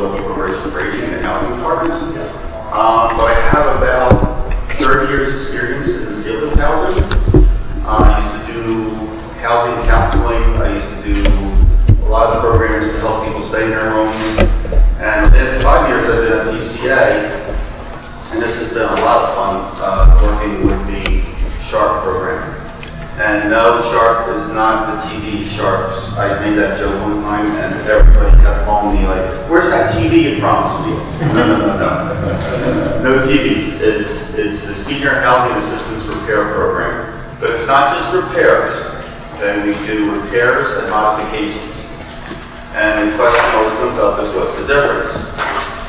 Local Corporation for Aging and Housing Department. But I have about 30 years experience in the field of housing. I used to do housing counseling. I used to do a lot of programs to help people stay in their homes. And the last 5 years I've been at PCA, and this has been a lot of fun working with the SHARP program. And no, SHARP is not the TV Sharps. I made that joke one time and everybody kept calling me like, where's that TV you promised me? No. No TVs. It's the Senior Housing Assistance Repair Program. But it's not just repairs. Okay, we do repairs and modifications. And the question always comes up is what's the difference?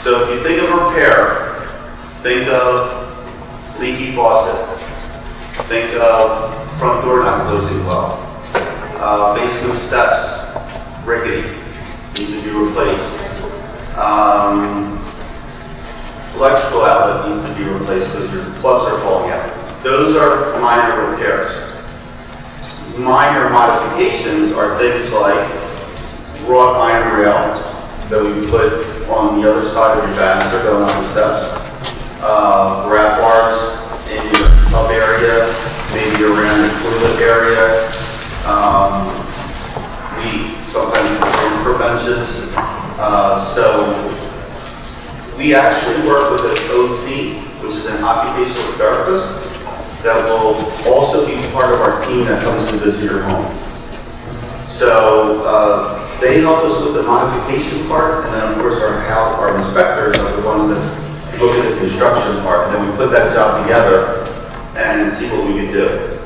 So if you think of repair, think of leaky faucet. Think of front door not closing well. Basement steps, rickety, need to be replaced. Electrical outlet needs to be replaced because your plugs are falling out. Those are minor repairs. Minor modifications are things like wrought iron rail that we put on the other side of your banister going up the steps. Grab bars in your tub area, maybe around the toilet area. We sometimes use transfer benches. So we actually work with an OT, which is an occupational therapist, that will also be part of our team that comes to visit your home. So they help us with the modification part, and then of course our inspectors are the ones that look at the construction part, and then we put that job together and see what we can do.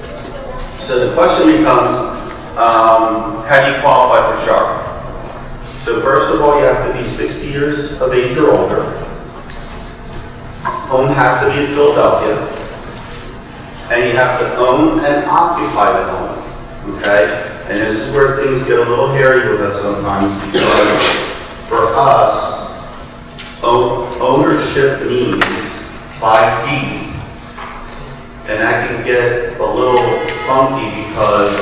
So the question becomes, how do you qualify for SHARP? So first of all, you have to be 60 years of age or older. Home has to be in Philadelphia. And you have to own and occupy the home, okay? And this is where things get a little hairy with us sometimes, because for us, ownership means by deed. And that can get a little funky because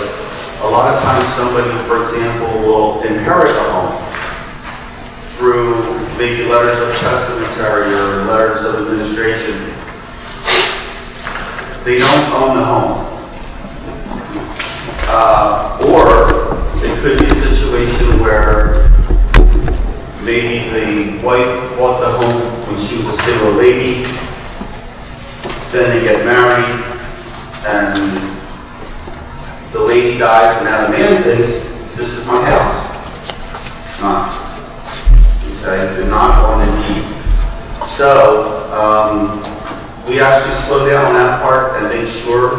a lot of times somebody, for example, will inherit a home through maybe letters of testamentary or letters of administration. They don't own the home. Or it could be a situation where maybe the wife bought the home when she was a single lady, then they get married, and the lady dies, and now the man thinks, this is my house. Not. Okay, they're not on the deed. So, we actually slow down on that part and make sure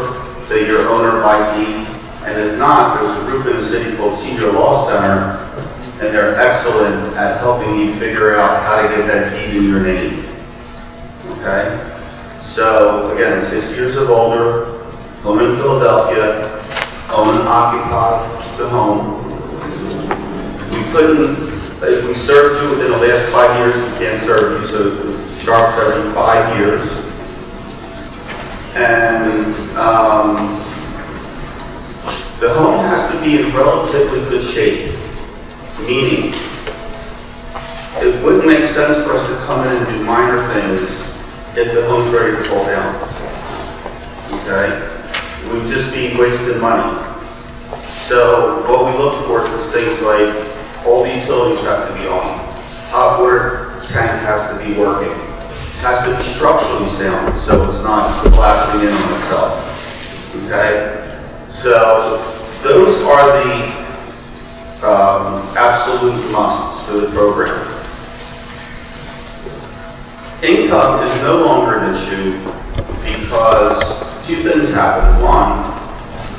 that you're owner by deed. And if not, there's a group in the city called Senior Law Center, and they're excellent at helping you figure out how to get that deed in your name. Okay? So, again, 6 years of older, home in Philadelphia, own and occupy the home. We couldn't, if we served you within the last 5 years, we can't serve you, so SHARP's every 5 years. And the home has to be in relatively good shape, meaning it wouldn't make sense for us to come in and do minor things if the home's ready to fall down. Okay? We'd just be wasting money. So what we look for is things like all the utilities have to be on. Hot water tank has to be working. It has to be structurally sound so it's not collapsing in on itself. Okay? So those are the absolute musts for the program. Income is no longer an issue because two things happened. One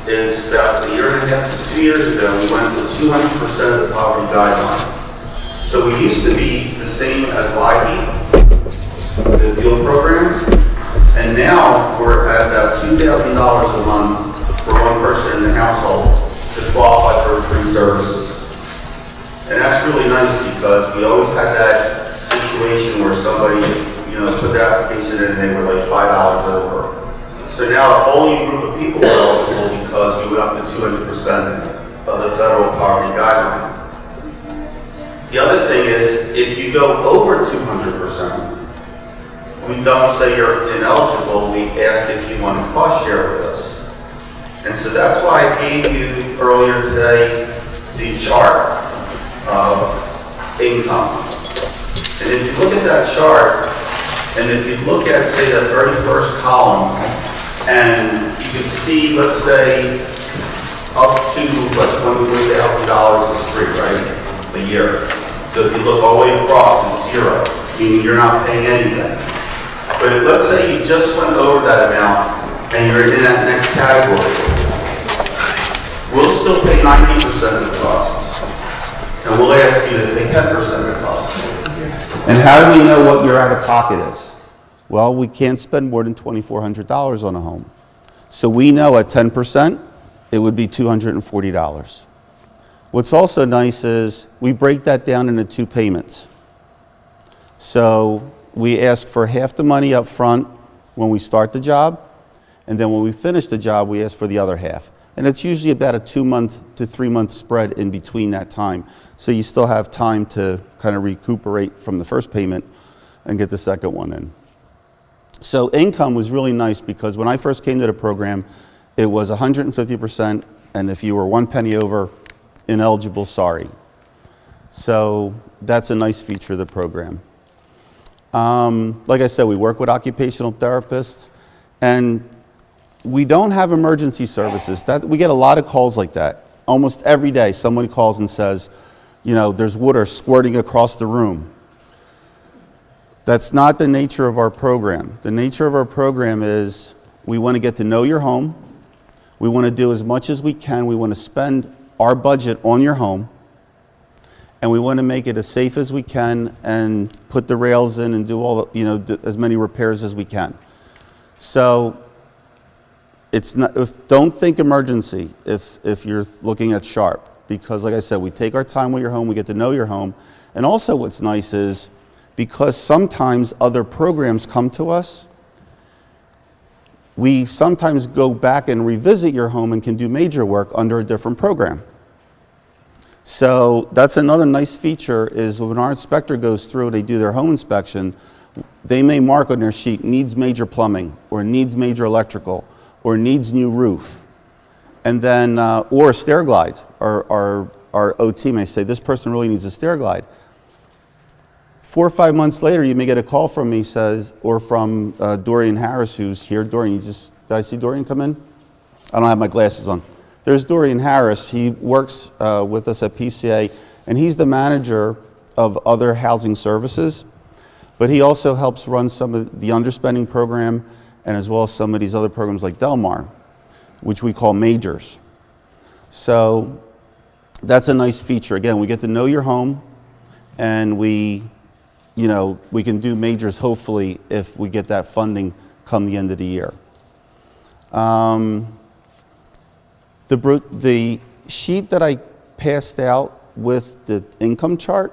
is about a year and a half to 2 years ago, we went to 200% of the poverty guideline. So we used to be the same as LIHEAP, the field program, and now we're at about $2,000 a month for one person in the household to qualify for free services. And that's really nice because we always had that situation where somebody, put the application in and they were like $5 over. So now a whole new group of people are eligible because we went up to 200% of the federal poverty guideline. The other thing is, if you go over 200%, we don't say you're ineligible, we ask if you want to cost share with us. And so that's why I gave you earlier today the chart of income. And if you look at that chart, and if you look at, say, the very first column, and you can see, let's say, up to what, $23,000 is free, right? A year. So if you look all the way across, it's zero, meaning you're not paying anything. But let's say you just went over that amount and you're in that next category. We'll still pay 90% of the costs. And we'll ask you to pay 10% of the costs. And how do we know what your out-of-pocket is? Well, we can't spend more than $2,400 on a home. So we know at 10%, it would be $240. What's also nice is we break that down into 2 payments. So we ask for half the money up front when we start the job, and then when we finish the job, we ask for the other half. And it's usually about a 2-month to 3-month spread in between that time. So you still have time to kind of recuperate from the first payment and get the second one in. So income was really nice because when I first came to the program, it was 150%, and if you were 1 penny over, ineligible, sorry. So that's a nice feature of the program. Like I said, we work with occupational therapists, and we don't have emergency services. We get a lot of calls like that. Almost every day, someone calls and says, you know, there's water squirting across the room. That's not the nature of our program. The nature of our program is we want to get to know your home. We want to do as much as we can. We want to spend our budget on your home, and we want to make it as safe as we can and put the rails in and do all, as many repairs as we can. So it's not, don't think emergency if you're looking at sharp, because like I said, we take our time with your home, we get to know your home. And also what's nice is, because sometimes other programs come to us, we sometimes go back and revisit your home and can do major work under a different program. So that's another nice feature is when our inspector goes through, they do their home inspection, they may mark on their sheet, needs major plumbing, or needs major electrical, or needs new roof. And then, or a stair glide. Our OT may say, this person really needs a stair glide. 4 or 5 months later, you may get a call from me, or from Dorian Harris, who's here. Dorian, did I see Dorian come in? I don't have my glasses on. There's Dorian Harris. He works with us at PCA, and he's the manager of other housing services, but he also helps run some of the underspending program, and as well as some of these other programs like Delmar, which we call majors. So that's a nice feature. Again, we get to know your home, and we can do majors hopefully if we get that funding come the end of the year. The sheet that I passed out with the income chart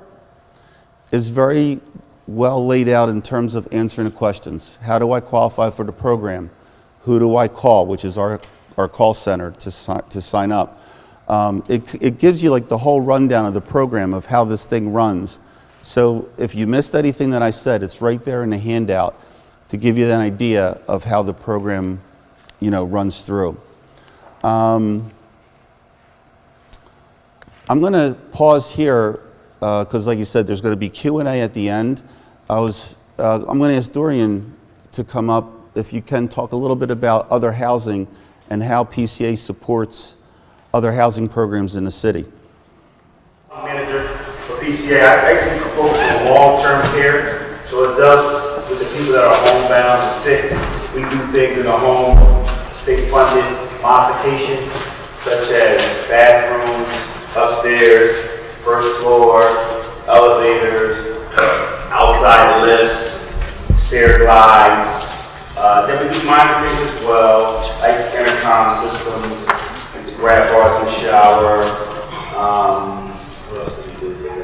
is very well laid out in terms of answering the questions. How do I qualify for the program? Who do I call, which is our call center to sign up. It gives you like the whole rundown of the program of how this thing runs. So if you missed anything that I said, it's right there in the handout to give you an idea of how the program, runs through. I'm going to pause here because, like you said, there's going to be Q&A at the end. I'm going to ask Dorian to come up, if you can, talk a little bit about other housing and how PCA supports other housing programs in the city. Manager for PCA, I actually focus on long-term care. So it does with the people that are homebound and sick. We do things in the home, state-funded modifications, such as bathrooms, upstairs, first floor, elevators, outside lifts, stair glides. Then we do minor things as well, like intercom systems, grab bars in the shower. What else do we do for them?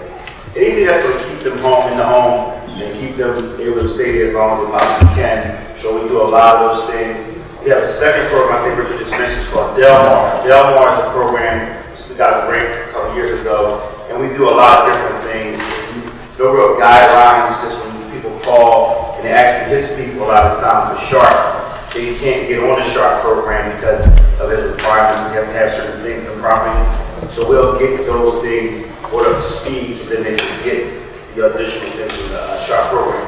Anything that's going to keep them home in the home and keep them able to stay there as long as possibly can. So we do a lot of those things. We have a second program I think Richard just mentioned, it's called Delmar. Delmar is a program we got a grant a couple years ago, and we do a lot of different things. no real guidelines, just when people call and they actually hit people a lot of times for sharp. They can't get on the sharp program because of its requirements. They have to have certain things in property. So we'll get those things brought up to speed so then they can get the additional things in the sharp program.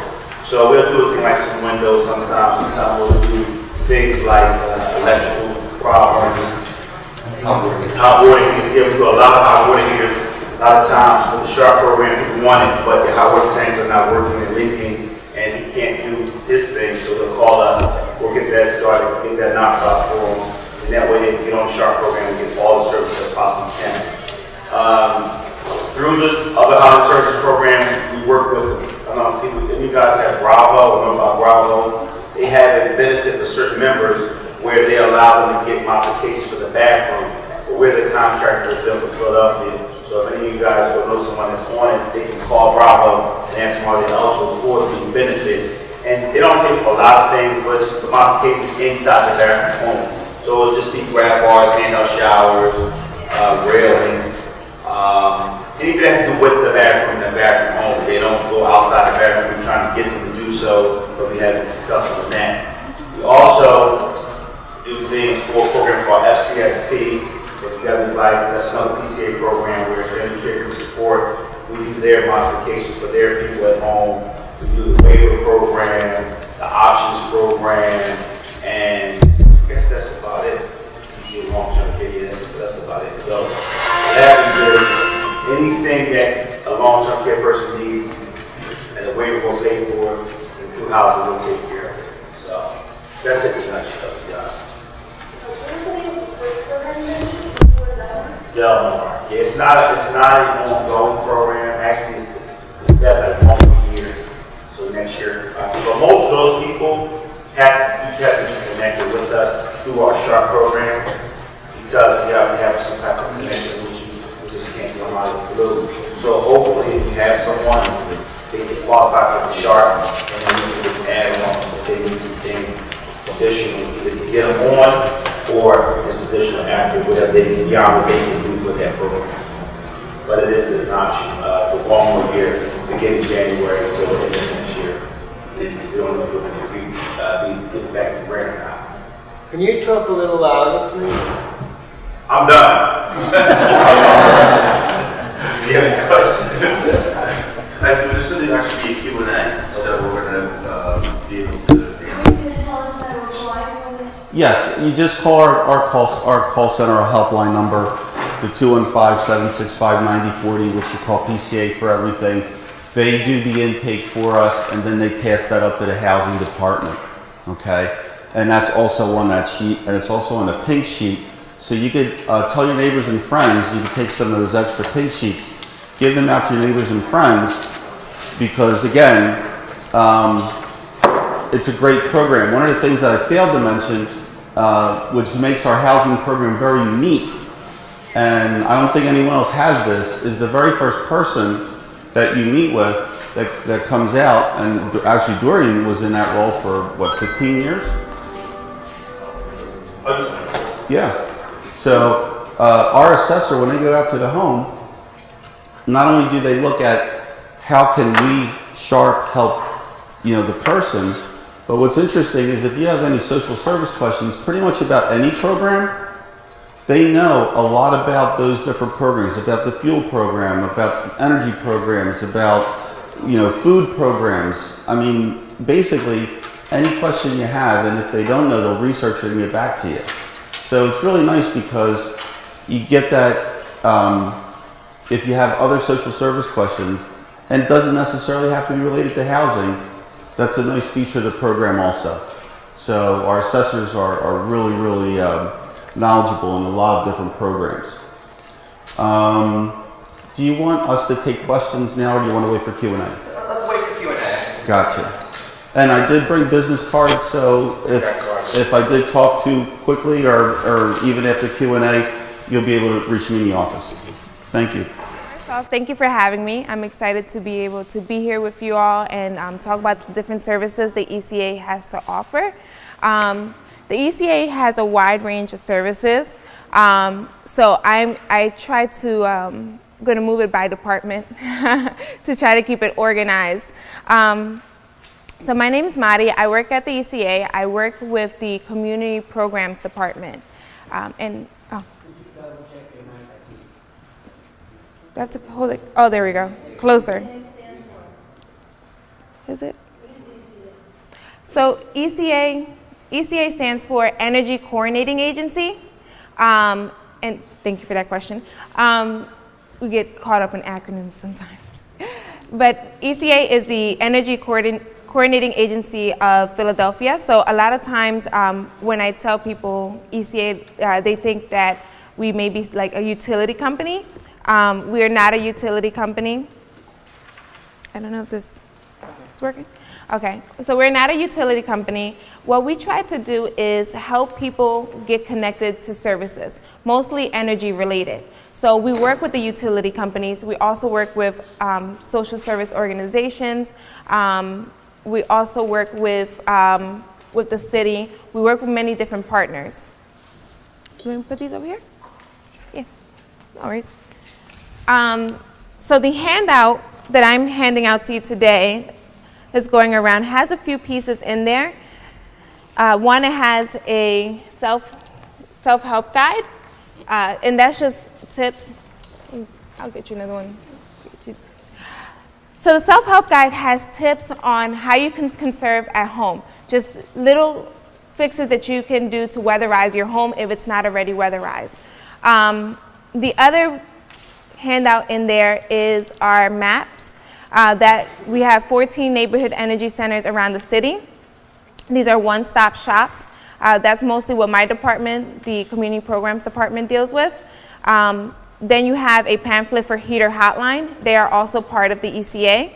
So we'll do a thing like some windows sometimes. Sometimes we'll do things like electrical problems, hot water heaters. Yeah, we do a lot of hot water heaters. A lot of times for the sharp program, people want it, but the hot water tanks are not working and leaking, and he can't do his thing, so they'll call us. We'll get that started, get that knocked out for them, and that way they can get on the sharp program and get all the services that possibly can. Through the other housing services program, we work with people. If you guys have Bravo, or know about Bravo, they have a benefit for certain members where they allow them to get modifications for the bathroom, but we're the contractor with them for Philadelphia. So if any of you guys know someone that's on it, they can call Bravo and ask them are they eligible for the benefit. And they don't pay for a lot of things, but it's just the modifications inside the bathroom home. So it'll just be grab bars, handheld showers, railing, anything that has to do with the bathroom home. They don't go outside the bathroom. We're trying to get them to do so, but we haven't been successful in that. We also do things for a program called FCSP. If you guys would like, that's another PCA program where family caregiver support, we do their modifications for their people at home. We do the waiver program, the options program, and I guess that's about it. Usually long-term care, that's about it. So what happens is anything that a long-term care person needs and the waiver will pay for, and through housing will take care of it. So that's it in a nutshell, guys. Delmar. Yeah, it's not an ongoing program. Actually, that's like 1 year. So next year. But most of those people have to be connected with us through our SHARP program because we have to have some type of connection with you. We just can't come out of the blue. So hopefully, if you have someone, they can qualify for the SHARP, and then you can just add on if they need some things additional, either to get them on or this additional after whatever they can, beyond what they can do for that program. But it is an option for 1 more year, beginning January until the end of next year. Then we don't know if we're going to be back to grant or not. Can you talk a little louder, please? I'm done. Do you have any questions? There's going to actually be a Q&A, so we're going to be able to Yes, you just call our call center, our helpline number, the 215-765-9040, which you call PCA for everything. They do the intake for us, and then they pass that up to the housing department, okay? And that's also on that sheet, and it's also on the pink sheet. So you could tell your neighbors and friends, you could take some of those extra pink sheets, give them out to your neighbors and friends, because again, it's a great program. One of the things that I failed to mention, which makes our housing program very unique, and I don't think anyone else has this, is the very first person that you meet with that comes out, and actually Dorian was in that role for, what, 15 years? Yeah. So our assessor, when they go out to the home, not only do they look at how can we sharp help, the person, but what's interesting is if you have any social service questions, pretty much about any program, they know a lot about those different programs, about the fuel program, about the energy programs, about, food programs. I mean, basically, any question you have, and if they don't know, they'll research it and get back to you. So it's really nice because you get that if you have other social service questions, and it doesn't necessarily have to be related to housing. That's a nice feature of the program also. So our assessors are really, really knowledgeable in a lot of different programs. Do you want us to take questions now, or do you want to wait for Q&A? Let's wait for Q&A. Gotcha. And I did bring business cards, so if I did talk too quickly or even after Q&A, you'll be able to reach me in the office. Thank you. First off, thank you for having me. I'm excited to be able to be here with you all and talk about the different services the ECA has to offer. The ECA has a wide range of services, so I try to going to move it by department to try to keep it organized. So my name is Mari. I work at the ECA. I work with the Community Programs Department. That's a hold it. Oh, there we go. Closer. Is it? So ECA stands for Energy Coordinating Agency. And thank you for that question. We get caught up in acronyms sometimes. But ECA is the Energy Coordinating Agency of Philadelphia. So a lot of times when I tell people ECA, they think that we may be like a utility company. We are not a utility company. I don't know if this is working. Okay, so we're not a utility company. What we try to do is help people get connected to services, mostly energy related. So we work with the utility companies. We also work with social service organizations. We also work with the city. We work with many different partners. Do you want to put these over here? Yeah, no worries. So the handout that I'm handing out to you today that's going around has a few pieces in there. One, it has a self-help guide, and that's just tips. I'll get you another one. So the self-help guide has tips on how you can conserve at home, just little fixes that you can do to weatherize your home if it's not already weatherized. The other handout in there is our maps that we have 14 neighborhood energy centers around the city. These are one-stop shops. That's mostly what my department, the Community Programs Department, deals with. Then you have a pamphlet for heater hotline. They are also part of the ECA.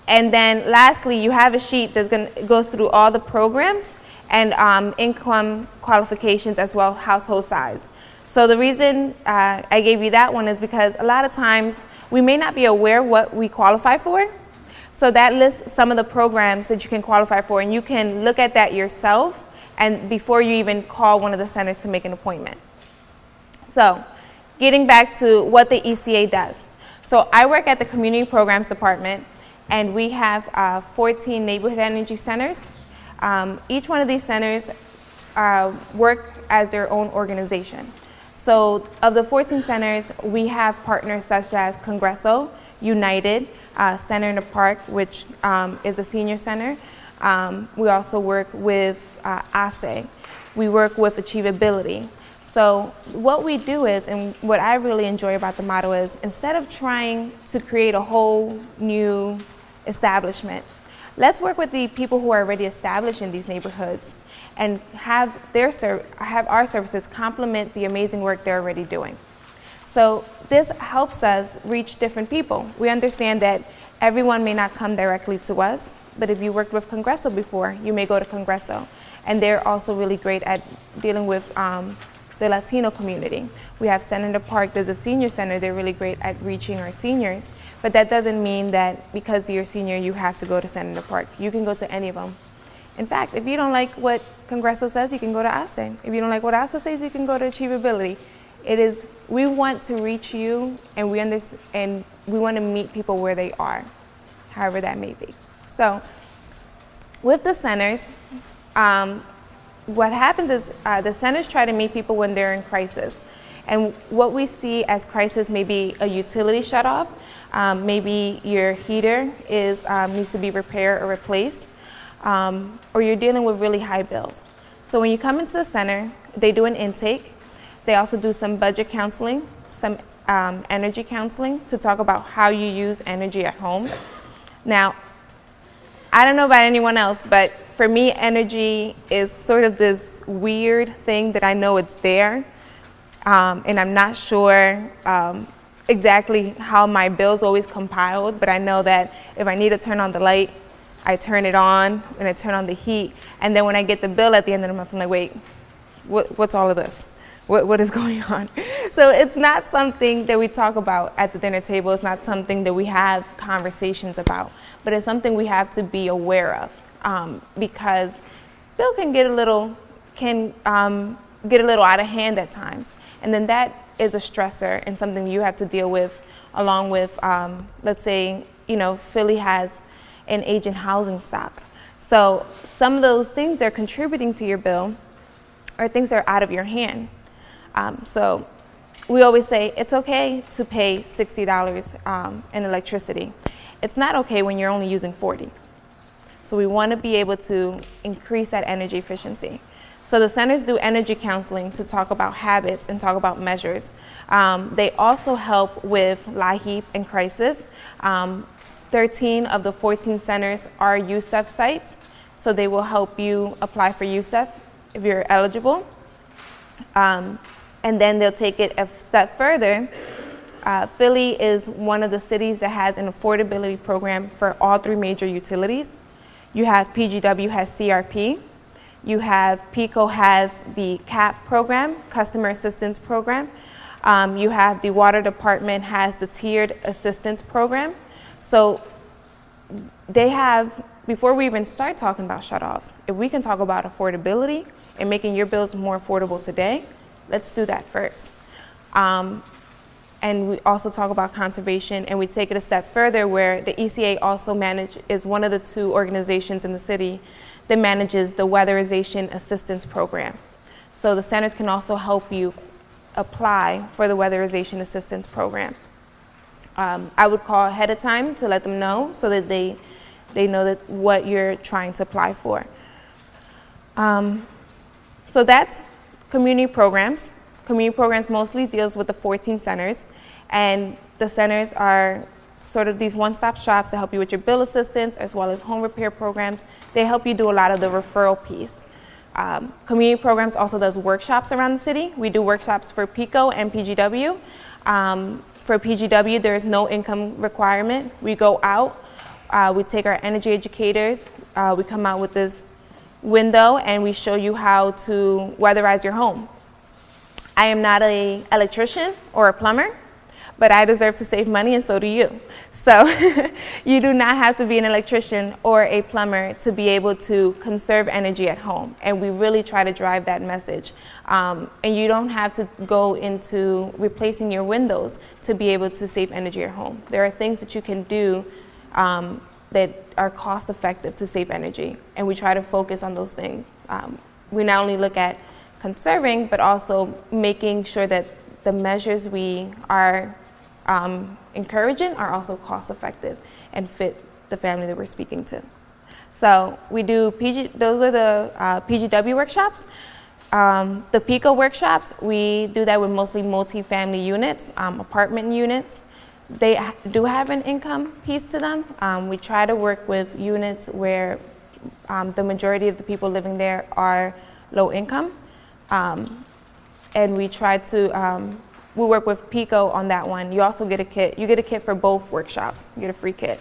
And then lastly, you have a sheet that goes through all the programs and income qualifications as well, household size. So the reason I gave you that one is because a lot of times we may not be aware what we qualify for. So that lists some of the programs that you can qualify for, and you can look at that yourself and before you even call one of the centers to make an appointment. So getting back to what the ECA does. So I work at the Community Programs Department, and we have 14 neighborhood energy centers. Each one of these centers work as their own organization. So of the 14 centers, we have partners such as Congreso, United, Center in the Park, which is a senior center. We also work with ASE. We work with Achievability. So what we do is, and what I really enjoy about the model is, instead of trying to create a whole new establishment, let's work with the people who are already established in these neighborhoods and have our services complement the amazing work they're already doing. So this helps us reach different people. We understand that everyone may not come directly to us, but if you worked with Congreso before, you may go to Congreso. And they're also really great at dealing with the Latino community. We have Senator Park, there's a senior center, they're really great at reaching our seniors, but that doesn't mean that because you're a senior, you have to go to Senator Park. You can go to any of them. In fact, if you don't like what Congreso says, you can go to ASE. If you don't like what ASE says, you can go to Achievability. We want to reach you, and we want to meet people where they are, however that may be. So with the centers, what happens is the centers try to meet people when they're in crisis. And what we see as crisis may be a utility shutoff, maybe your heater needs to be repaired or replaced, or you're dealing with really high bills. So when you come into the center, they do an intake. They also do some budget counseling, some energy counseling to talk about how you use energy at home. Now, I don't know about anyone else, but for me, energy is sort of this weird thing that I know it's there, and I'm not sure exactly how my bill's always compiled, but I know that if I need to turn on the light, I turn it on, and I turn on the heat, and then when I get the bill at the end of the month, I'm like, wait, what's all of this? What is going on? So it's not something that we talk about at the dinner table. It's not something that we have conversations about, but it's something we have to be aware of because bill can get a little out of hand at times, and then that is a stressor and something you have to deal with along with, let's say, Philly has an aging housing stock. So some of those things that are contributing to your bill are things that are out of your hand. So we always say it's okay to pay $60 in electricity. It's not okay when you're only using 40. So we want to be able to increase that energy efficiency. So the centers do energy counseling to talk about habits and talk about measures. They also help with LIHEAP and crisis. 13 of the 14 centers are USEF sites, so they will help you apply for USEF if you're eligible. And then they'll take it a step further. Philly is one of the cities that has an affordability program for all 3 major utilities. You have PGW has CRP. You have PECO has the CAP program, Customer Assistance Program. You have the Water Department has the Tiered Assistance Program. So they have, before we even start talking about shutoffs, if we can talk about affordability and making your bills more affordable today, let's do that first. And we also talk about conservation, and we take it a step further where the ECA also is one of the 2 organizations in the city that manages the Weatherization Assistance Program. So the centers can also help you apply for the Weatherization Assistance Program. I would call ahead of time to let them know so that they know that what you're trying to apply for. So that's community programs. Community programs mostly deals with the 14 centers, and the centers are sort of these one-stop shops that help you with your bill assistance as well as home repair programs. They help you do a lot of the referral piece. Community programs also does workshops around the city. We do workshops for PECO and PGW. For PGW, there is no income requirement. We go out, we take our energy educators, we come out with this window and we show you how to weatherize your home. I am not an electrician or a plumber, but I deserve to save money, and so do you. So you do not have to be an electrician or a plumber to be able to conserve energy at home. And we really try to drive that message. And you don't have to go into replacing your windows to be able to save energy at home. There are things that you can do that are cost effective to save energy. And we try to focus on those things. We not only look at conserving, but also making sure that the measures we are encouraging are also cost effective and fit the family that we're speaking to. So we do those are the PGW workshops. The PECO workshops, we do that with mostly multi-family units, apartment units. They do have an income piece to them. We try to work with units where the majority of the people living there are low income. And we try to, we work with PECO on that one. You also get a kit. You get a kit for both workshops. You get a free kit.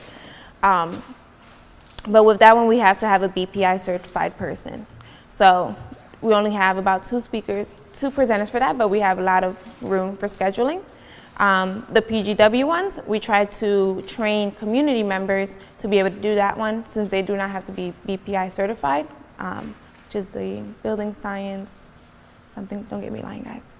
But with that one, we have to have a BPI certified person. So we only have about 2 presenters for that, but we have a lot of room for scheduling. The PGW ones, we try to train community members to be able to do that one since they do not have to be BPI certified, which is the building science, something, don't get me lying, guys.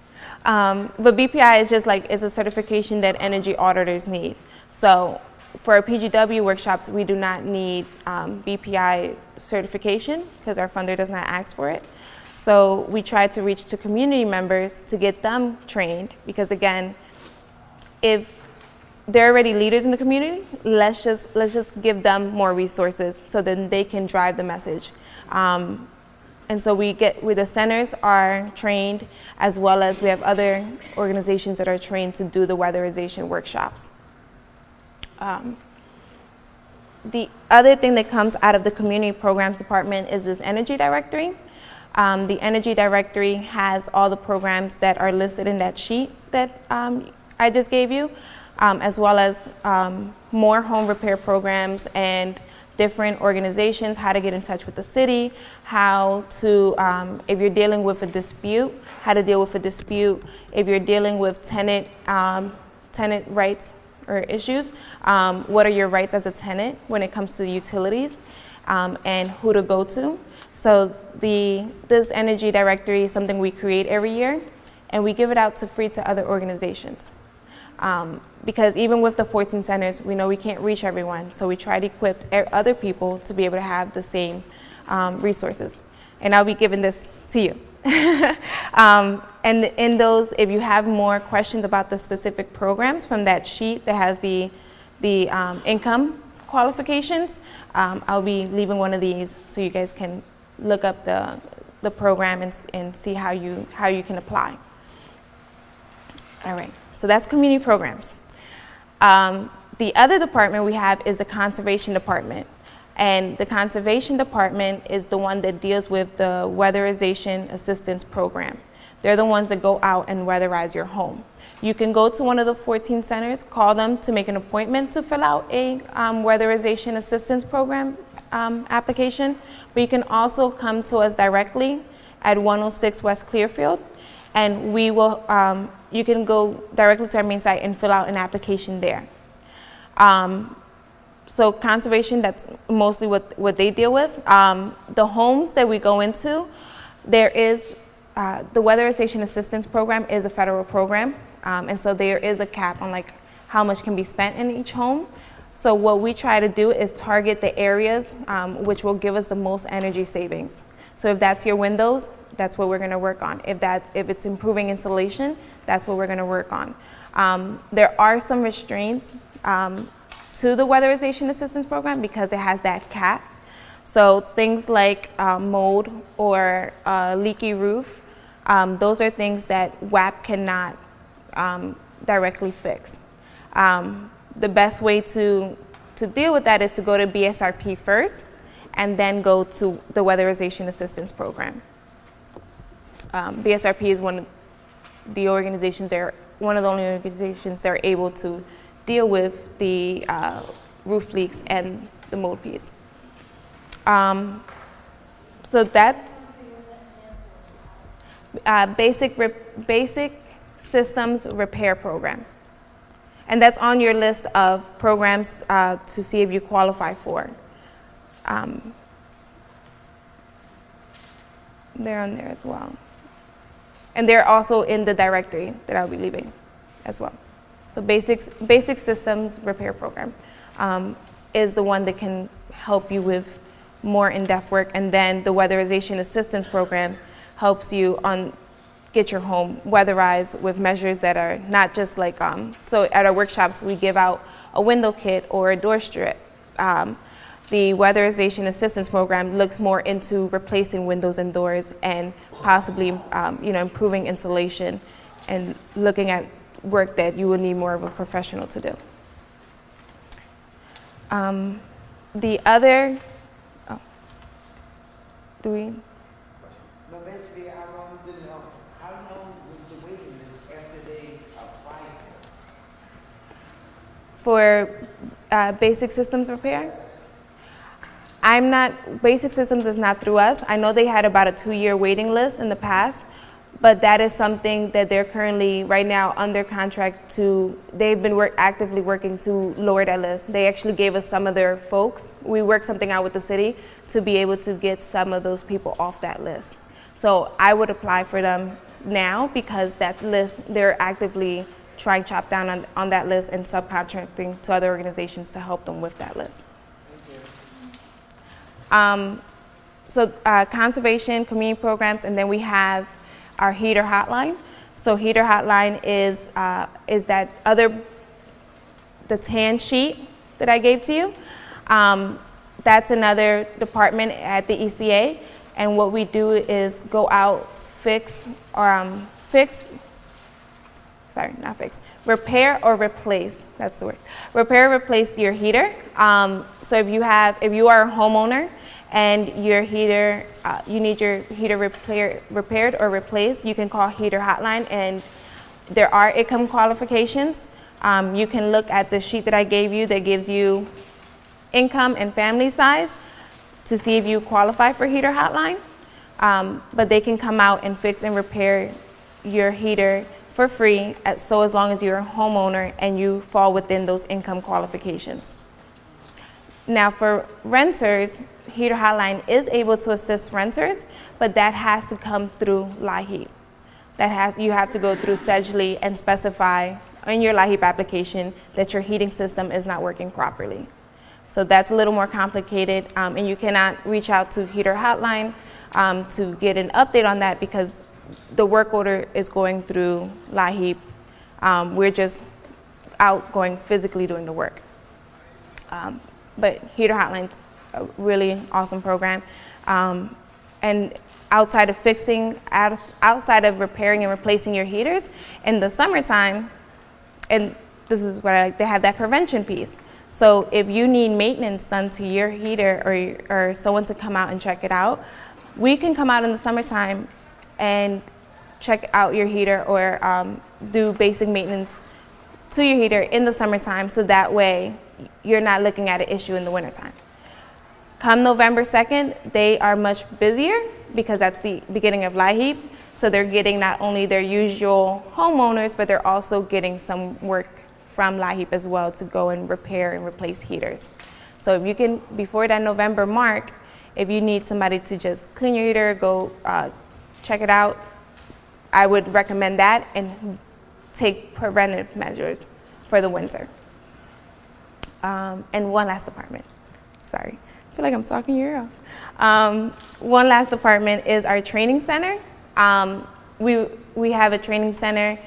But BPI is just like, it's a certification that energy auditors need. So for our PGW workshops, we do not need BPI certification because our funder does not ask for it. So we try to reach to community members to get them trained because again, if they're already leaders in the community, let's just give them more resources so then they can drive the message. And so the centers are trained as well as we have other organizations that are trained to do the weatherization workshops. The other thing that comes out of the community programs department is this energy directory. The energy directory has all the programs that are listed in that sheet that I just gave you, as well as more home repair programs and different organizations, how to get in touch with the city, how to, if you're dealing with a dispute, how to deal with a dispute, if you're dealing with tenant rights or issues, what are your rights as a tenant when it comes to the utilities, and who to go to. So this energy directory is something we create every year, and we give it out to free to other organizations. Because even with the 14 centers, we know we can't reach everyone, so we try to equip other people to be able to have the same resources. And I'll be giving this to you. And in those, if you have more questions about the specific programs from that sheet that has the income qualifications, I'll be leaving one of these so you guys can look up the program and see how you can apply. All right, so that's community programs. The other department we have is the conservation department. And the conservation department is the one that deals with the weatherization assistance program. They're the ones that go out and weatherize your home. You can go to one of the 14 centers, call them to make an appointment to fill out a weatherization assistance program application, but you can also come to us directly at 106 West Clearfield, and we will, you can go directly to our main site and fill out an application there. So conservation, that's mostly what they deal with. The homes that we go into, there is, the weatherization assistance program is a federal program. And so there is a cap on like how much can be spent in each home. So what we try to do is target the areas which will give us the most energy savings. So if that's your windows, that's what we're gonna work on. If it's improving insulation, that's what we're gonna work on. There are some restraints to the weatherization assistance program because it has that cap. So things like mold or leaky roof, those are things that WAP cannot directly fix. The best way to deal with that is to go to BSRP first and then go to the weatherization assistance program. BSRP is one of the organizations one of the only organizations that are able to deal with the roof leaks and the mold piece. So that's basic systems repair program. And that's on your list of programs to see if you qualify for. They're on there as well. And they're also in the directory that I'll be leaving as well. So basic systems repair program is the one that can help you with more in-depth work, and then the weatherization assistance program helps you get your home weatherized with measures that are not just like, so at our workshops we give out a window kit or a door strip. The weatherization assistance program looks more into replacing windows and doors and possibly improving insulation and looking at work that you would need more of a professional to do. The other, do we? No, basically, I wanted to know, how long was the waiting list after they applied For basic systems repair? Basic systems is not through us. I know they had about a 2-year waiting list in the past, but that is something that they're currently right now under contract they've been actively working to lower that list. They actually gave us some of their folks. We worked something out with the city to be able to get some of those people off that list. So I would apply for them now because that list, they're actively trying to chop down on that list and subcontracting to other organizations to help them with that list. Conservation, community programs, and then we have our heater hotline. So heater hotline is the tan sheet that I gave to you. That's another department at the ECA, and what we do is go out, repair or replace, that's the word. Repair or replace your heater. So if you are a homeowner and your heater, you need your heater repaired or replaced, you can call heater hotline, and there are income qualifications. You can look at the sheet that I gave you that gives you income and family size to see if you qualify for heater hotline. But they can come out and fix and repair your heater for free, as long as you're a homeowner and you fall within those income qualifications. Now for renters, heater hotline is able to assist renters, but that has to come through LIHEAP. You have to go through Sedgley and specify in your LIHEAP application that your heating system is not working properly. So that's a little more complicated, and you cannot reach out to Heater Hotline to get an update on that because the work order is going through LIHEAP. We're just out going physically doing the work. But Heater Hotline's a really awesome program. And outside of repairing and replacing your heaters, in the summertime, and this is what I like, they have that prevention piece. So if you need maintenance done to your heater or someone to come out and check it out, we can come out in the summertime and check out your heater or do basic maintenance to your heater in the summertime, so that way you're not looking at an issue in the wintertime. Come November 2nd, they are much busier because that's the beginning of LIHEAP. So they're getting not only their usual homeowners, but they're also getting some work from LIHEAP as well to go and repair and replace heaters. So if you can, before that November mark, if you need somebody to just clean your heater, go check it out, I would recommend that and take preventive measures for the winter. And one last department, sorry. I feel like I'm talking your ear off. One last department is our training center. We have a training center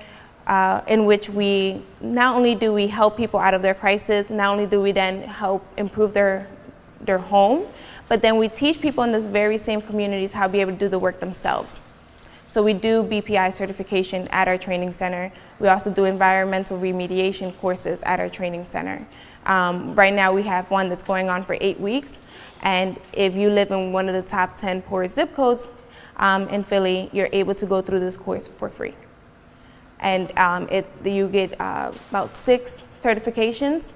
in which we not only do we help people out of their crisis, not only do we then help improve their home, but then we teach people in this very same communities how to be able to do the work themselves. So we do BPI certification at our training center. We also do environmental remediation courses at our training center. Right now we have one that's going on for 8 weeks. And if you live in one of the top 10 poorest zip codes in Philly, you're able to go through this course for free. And you get about 6 certifications.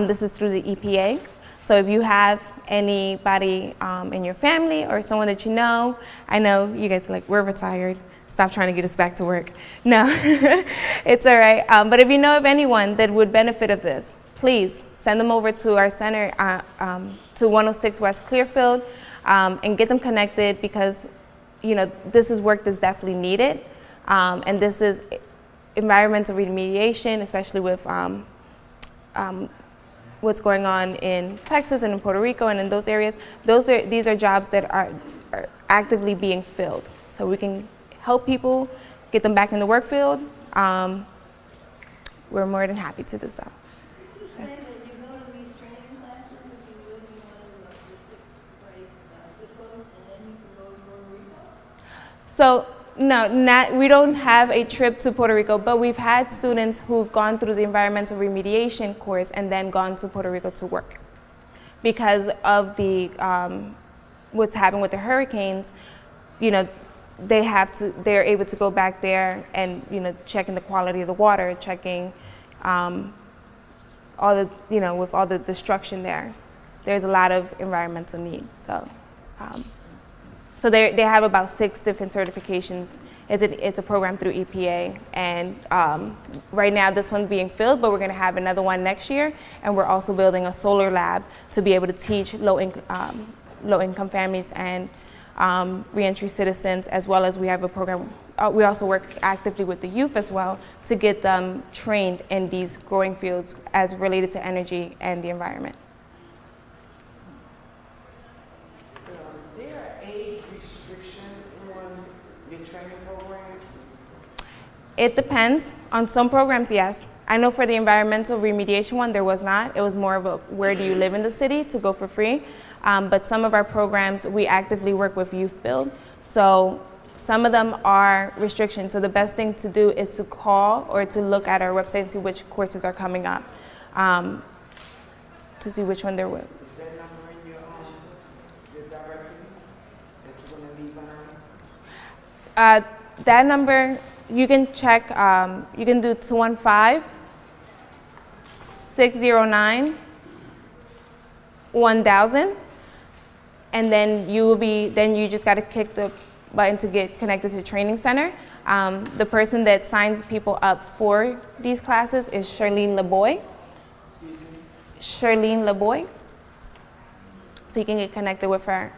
This is through the EPA. So if you have anybody in your family or someone that you know, I know you guys are like, we're retired, stop trying to get us back to work. No, it's all right. But if you know of anyone that would benefit of this, please send them over to our center to 106 West Clearfield and get them connected, because this is work that's definitely needed. And this is environmental remediation, especially with what's going on in Texas and in Puerto Rico and in those areas. These are jobs that are actively being filled. So we can help people get them back in the work field. We're more than happy to do so. Did you say that you go to these training classes if you live in one of the 6 grade zip codes, and then you can go to Puerto Rico? So no, we don't have a trip to Puerto Rico, but we've had students who've gone through the environmental remediation course and then gone to Puerto Rico to work. Because of the what's happened with the hurricanes, they're able to go back there and checking the quality of the water, checking all the with all the destruction there's a lot of environmental need. So they have about 6 different certifications. It's a program through EPA, and right now this one's being filled, but we're going to have another one next year, and we're also building a solar lab to be able to teach low-income families and reentry citizens, as well as we have a program. We also work actively with the youth as well to get them trained in these growing fields as related to energy and the environment. Is there an age restriction on your training program? It depends. On some programs, yes. I know for the environmental remediation one, there was not. It was more of a where do you live in the city to go for free. But some of our programs, we actively work with Youth Build. So some of them are restrictions. So the best thing to do is to call or to look at our website and see which courses are coming up to see which one they're with. Is that number in your directory that you're going to leave behind? That number, you can check, you can do 215-609-1000. And then you just got to click the button to get connected to the training center. The person that signs people up for these classes is Charlene LeBoy. Charlene LeBoy. So you can get connected with her.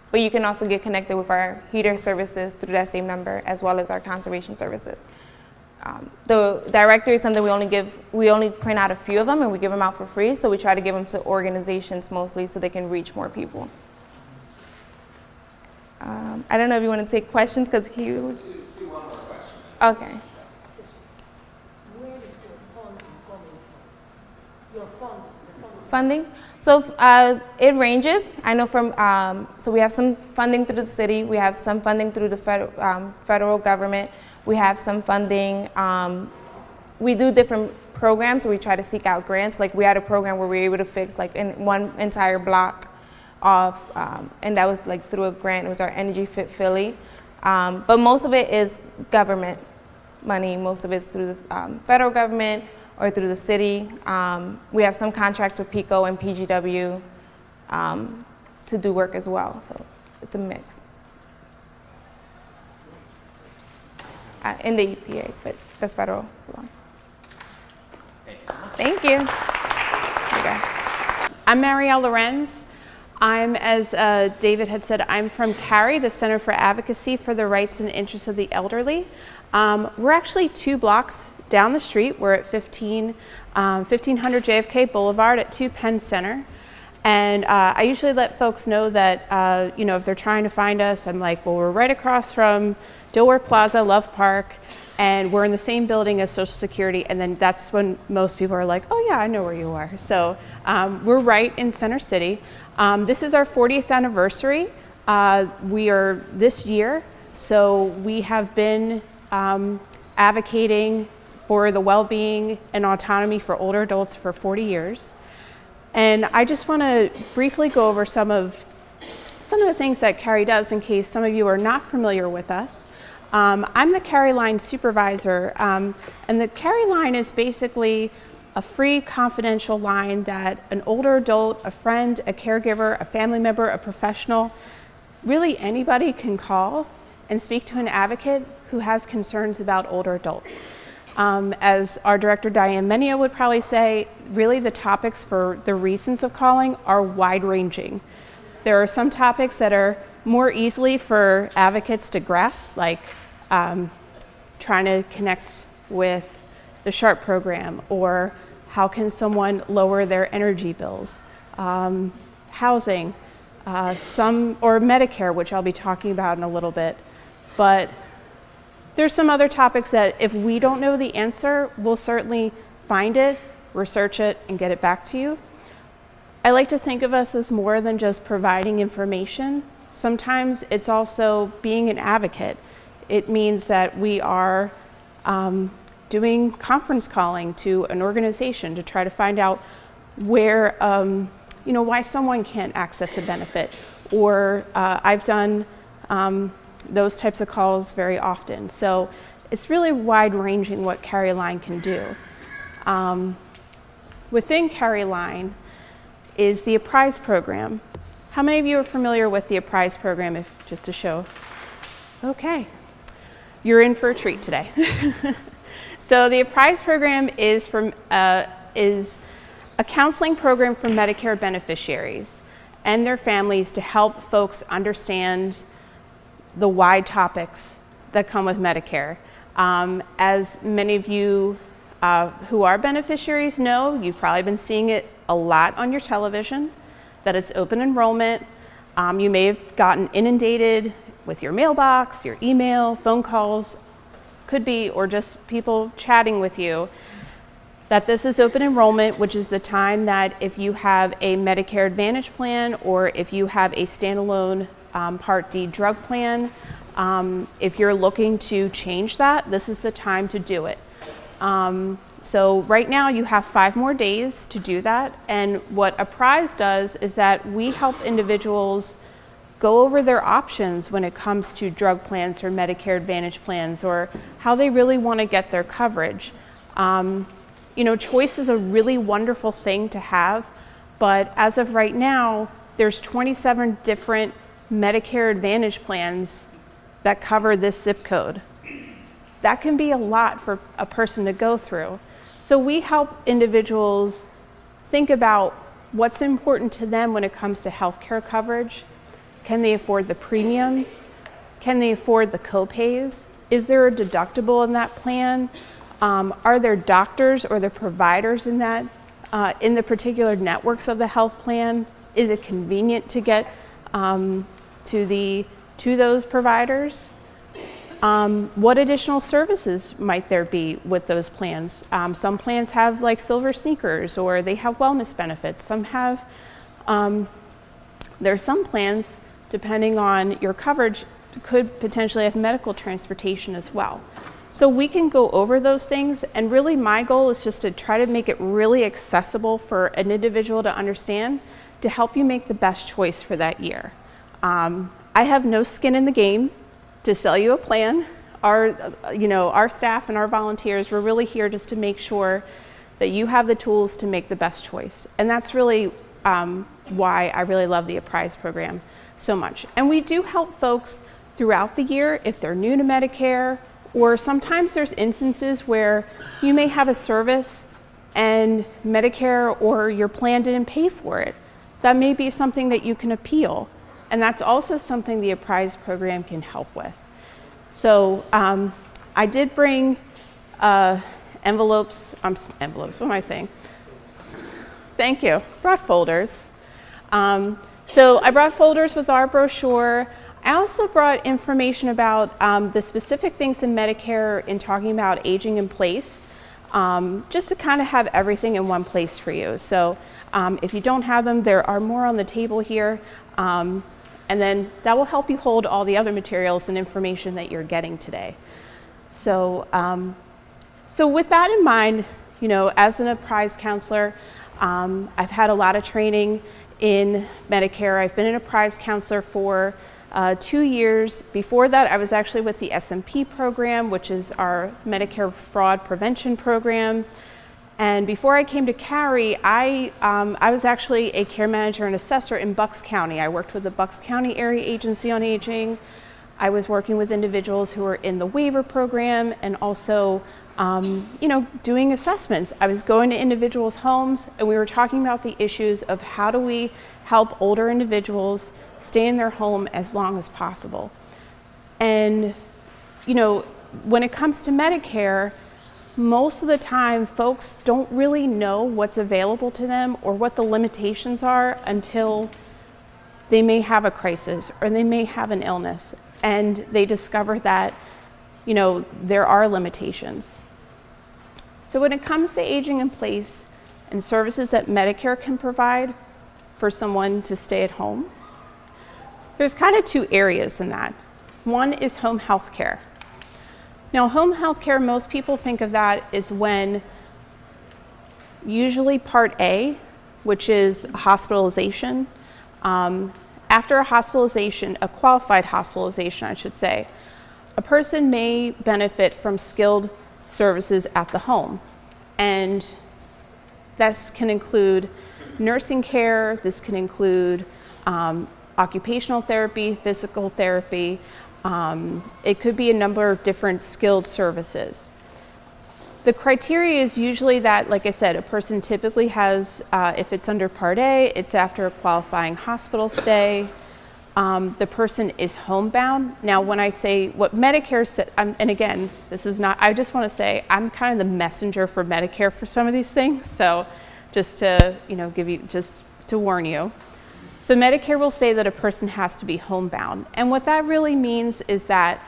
But you can also get connected with our heater services through that same number, as well as our conservation services. The directory is something we only print out a few of them and we give them out for free. So we try to give them to organizations mostly so they can reach more people. I don't know if you want to take questions because he would. Do one more question. Okay. Where is your funding coming from? Your funding, the funding. Funding? So it ranges. I know from, so we have some funding through the city. We have some funding through the federal government. We have some funding. We do different programs where we try to seek out grants. Like we had a program where we were able to fix like in one entire block of, and that was like through a grant. It was our Energy Fit Philly. But most of it is government money. Most of it's through the federal government or through the city. We have some contracts with PICO and PGW to do work as well. So it's a mix. In the EPA, but that's federal as well. Thank you. Okay. I'm Marielle Lorenz. I'm, as David had said, I'm from CARI, the Center for Advocacy for the Rights and Interests of the Elderly. We're actually 2 blocks down the street. We're at 1500 JFK Boulevard at 2 Penn Center. And I usually let folks know that, you know, if they're trying to find us, I'm like, well, we're right across from Dilworth Plaza, Love Park, and we're in the same building as Social Security. And then that's when most people are like, oh yeah, I know where you are. So we're right in Center City. This is our 40th anniversary. We are this year. So we have been advocating for the well-being and autonomy for older adults for 40 years. And I just want to briefly go over some of the things that CARI does in case some of you are not familiar with us. I'm the CARI Line supervisor, and the CARI Line is basically a free confidential line that an older adult, a friend, a caregiver, a family member, a professional, really anybody can call and speak to an advocate who has concerns about older adults. As our director Diane Menia would probably say, really the topics for the reasons of calling are wide-ranging. There are some topics that are more easily for advocates to grasp, like trying to connect with the SHARP program, or how can someone lower their energy bills, housing, or Medicare, which I'll be talking about in a little bit. But there's some other topics that if we don't know the answer, we'll certainly find it, research it, and get it back to you. I like to think of us as more than just providing information. Sometimes it's also being an advocate. It means that we are doing conference calling to an organization to try to find out where, you know, why someone can't access a benefit. Or I've done those types of calls very often. So it's really wide-ranging what CARI Line can do. Within CARI Line is the Apprise program. How many of you are familiar with the Apprise program, if just to show? Okay, you're in for a treat today. So the Apprise program is a counseling program for Medicare beneficiaries and their families to help folks understand the wide topics that come with Medicare. As many of you who are beneficiaries know, you've probably been seeing it a lot on your television, that it's open enrollment. You may have gotten inundated with your mailbox, your email, phone calls, could be, or just people chatting with you, that this is open enrollment, which is the time that if you have a Medicare Advantage plan or if you have a standalone Part D drug plan, if you're looking to change that, this is the time to do it. So right now you have 5 more days to do that, and what Apprise does is that we help individuals go over their options when it comes to drug plans or Medicare Advantage plans, or how they really want to get their coverage. You know, choice is a really wonderful thing to have, but as of right now, there's 27 different Medicare Advantage plans that cover this zip code. That can be a lot for a person to go through. So we help individuals think about what's important to them when it comes to healthcare coverage. Can they afford the premium? Can they afford the co-pays? Is there a deductible in that plan? Are there doctors or the providers in that, in the particular networks of the health plan? Is it convenient to get to those providers? What additional services might there be with those plans? Some plans have like silver sneakers, or they have wellness benefits. Some have, there's some plans, depending on your coverage, could potentially have medical transportation as well. So we can go over those things, and really my goal is just to try to make it really accessible for an individual to understand, to help you make the best choice for that year. I have no skin in the game to sell you a plan. Our staff and our volunteers, we're really here just to make sure that you have the tools to make the best choice. And that's really why I really love the Apprise program so much. And we do help folks throughout the year if they're new to Medicare, or sometimes there's instances where you may have a service and Medicare or your plan didn't pay for it. That may be something that you can appeal. And that's also something the Apprise program can help with. So I did bring envelopes, what am I saying? Thank you, brought folders. So I brought folders with our brochure. I also brought information about the specific things in Medicare in talking about aging in place, just to kind of have everything in one place for you. So if you don't have them, there are more on the table here. And then that will help you hold all the other materials and information that you're getting today. So, so with that in mind, as an Apprise counselor, I've had a lot of training in Medicare. I've been an Apprise counselor for 2 years. Before that, I was actually with the SMP program, which is our Medicare fraud prevention program. And before I came to Cary, I was actually a care manager and assessor in Bucks County. I worked with the Bucks County Area Agency on Aging. I was working with individuals who were in the waiver program and also, doing assessments. I was going to individuals' homes, and we were talking about the issues of how do we help older individuals stay in their home as long as possible. And, when it comes to Medicare, most of the time, folks don't really know what's available to them or what the limitations are until they may have a crisis or they may have an illness, and they discover that, there are limitations. So when it comes to aging in place and services that Medicare can provide for someone to stay at home, there's kind of two areas in that. One is home health care. Now, home health care, most people think of that as when usually Part A, which is hospitalization. After a hospitalization, a qualified hospitalization, I should say, a person may benefit from skilled services at the home. And this can include nursing care, this can include occupational therapy, physical therapy. It could be a number of different skilled services. The criteria is usually that, like I said, a person typically has, if it's under Part A, it's after a qualifying hospital stay. The person is homebound. Now, when I say what Medicare said, and again, this is not, I just want to say I'm kind of the messenger for Medicare for some of these things. So just to, give you, just to warn you. So Medicare will say that a person has to be homebound. And what that really means is that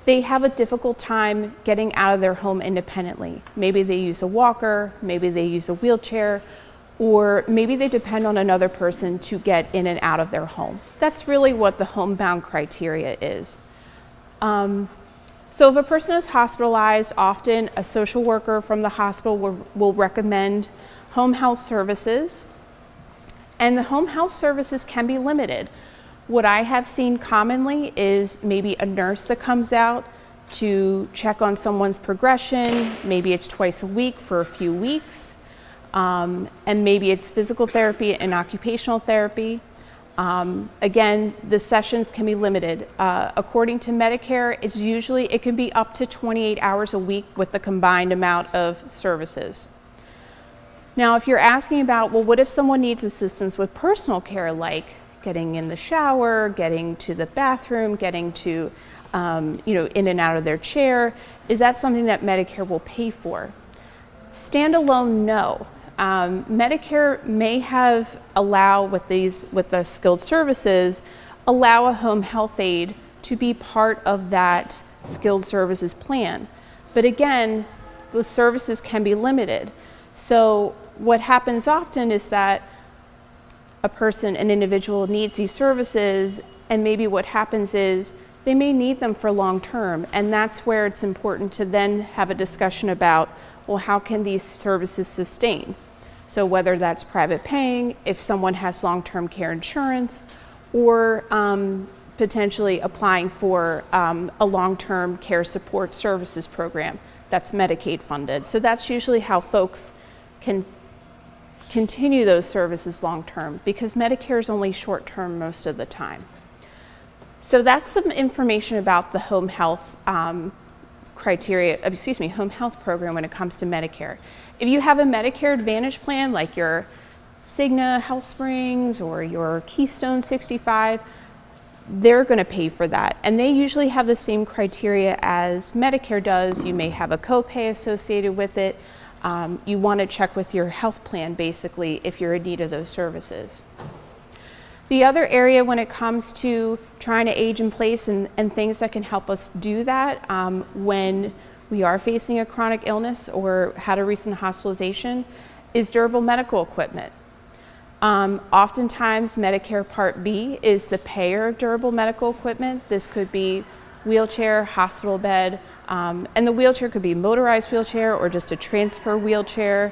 they have a difficult time getting out of their home independently. Maybe they use a walker, maybe they use a wheelchair, or maybe they depend on another person to get in and out of their home. That's really what the homebound criteria is. So if a person is hospitalized, often a social worker from the hospital will recommend home health services. And the home health services can be limited. What I have seen commonly is maybe a nurse that comes out to check on someone's progression. Maybe it's twice a week for a few weeks. And maybe it's physical therapy and occupational therapy. Again, the sessions can be limited. According to Medicare, it can be up to 28 hours a week with the combined amount of services. Now, if you're asking about, well, what if someone needs assistance with personal care, like getting in the shower, getting to the bathroom, getting to in and out of their chair. Is that something that Medicare will pay for? Standalone, no. Medicare may have with the skilled services, allow a home health aide to be part of that skilled services plan. But again, the services can be limited. So what happens often is that an individual needs these services, and maybe what happens is they may need them for long term, and that's where it's important to then have a discussion about, well, how can these services sustain? So whether that's private paying, if someone has long-term care insurance, or potentially applying for a long-term care support services program that's Medicaid funded. So that's usually how folks can continue those services long-term, because Medicare is only short-term most of the time. So that's some information about the home health home health program when it comes to Medicare. If you have a Medicare Advantage plan like your Cigna Health Springs or your Keystone 65, they're going to pay for that. And they usually have the same criteria as Medicare does. You may have a copay associated with it. You want to check with your health plan, basically, if you're in need of those services. The other area when it comes to trying to age in place and things that can help us do that when we are facing a chronic illness or had a recent hospitalization is durable medical equipment. Oftentimes, Medicare Part B is the payer of durable medical equipment. This could be wheelchair, hospital bed, and the wheelchair could be motorized wheelchair or just a transfer wheelchair.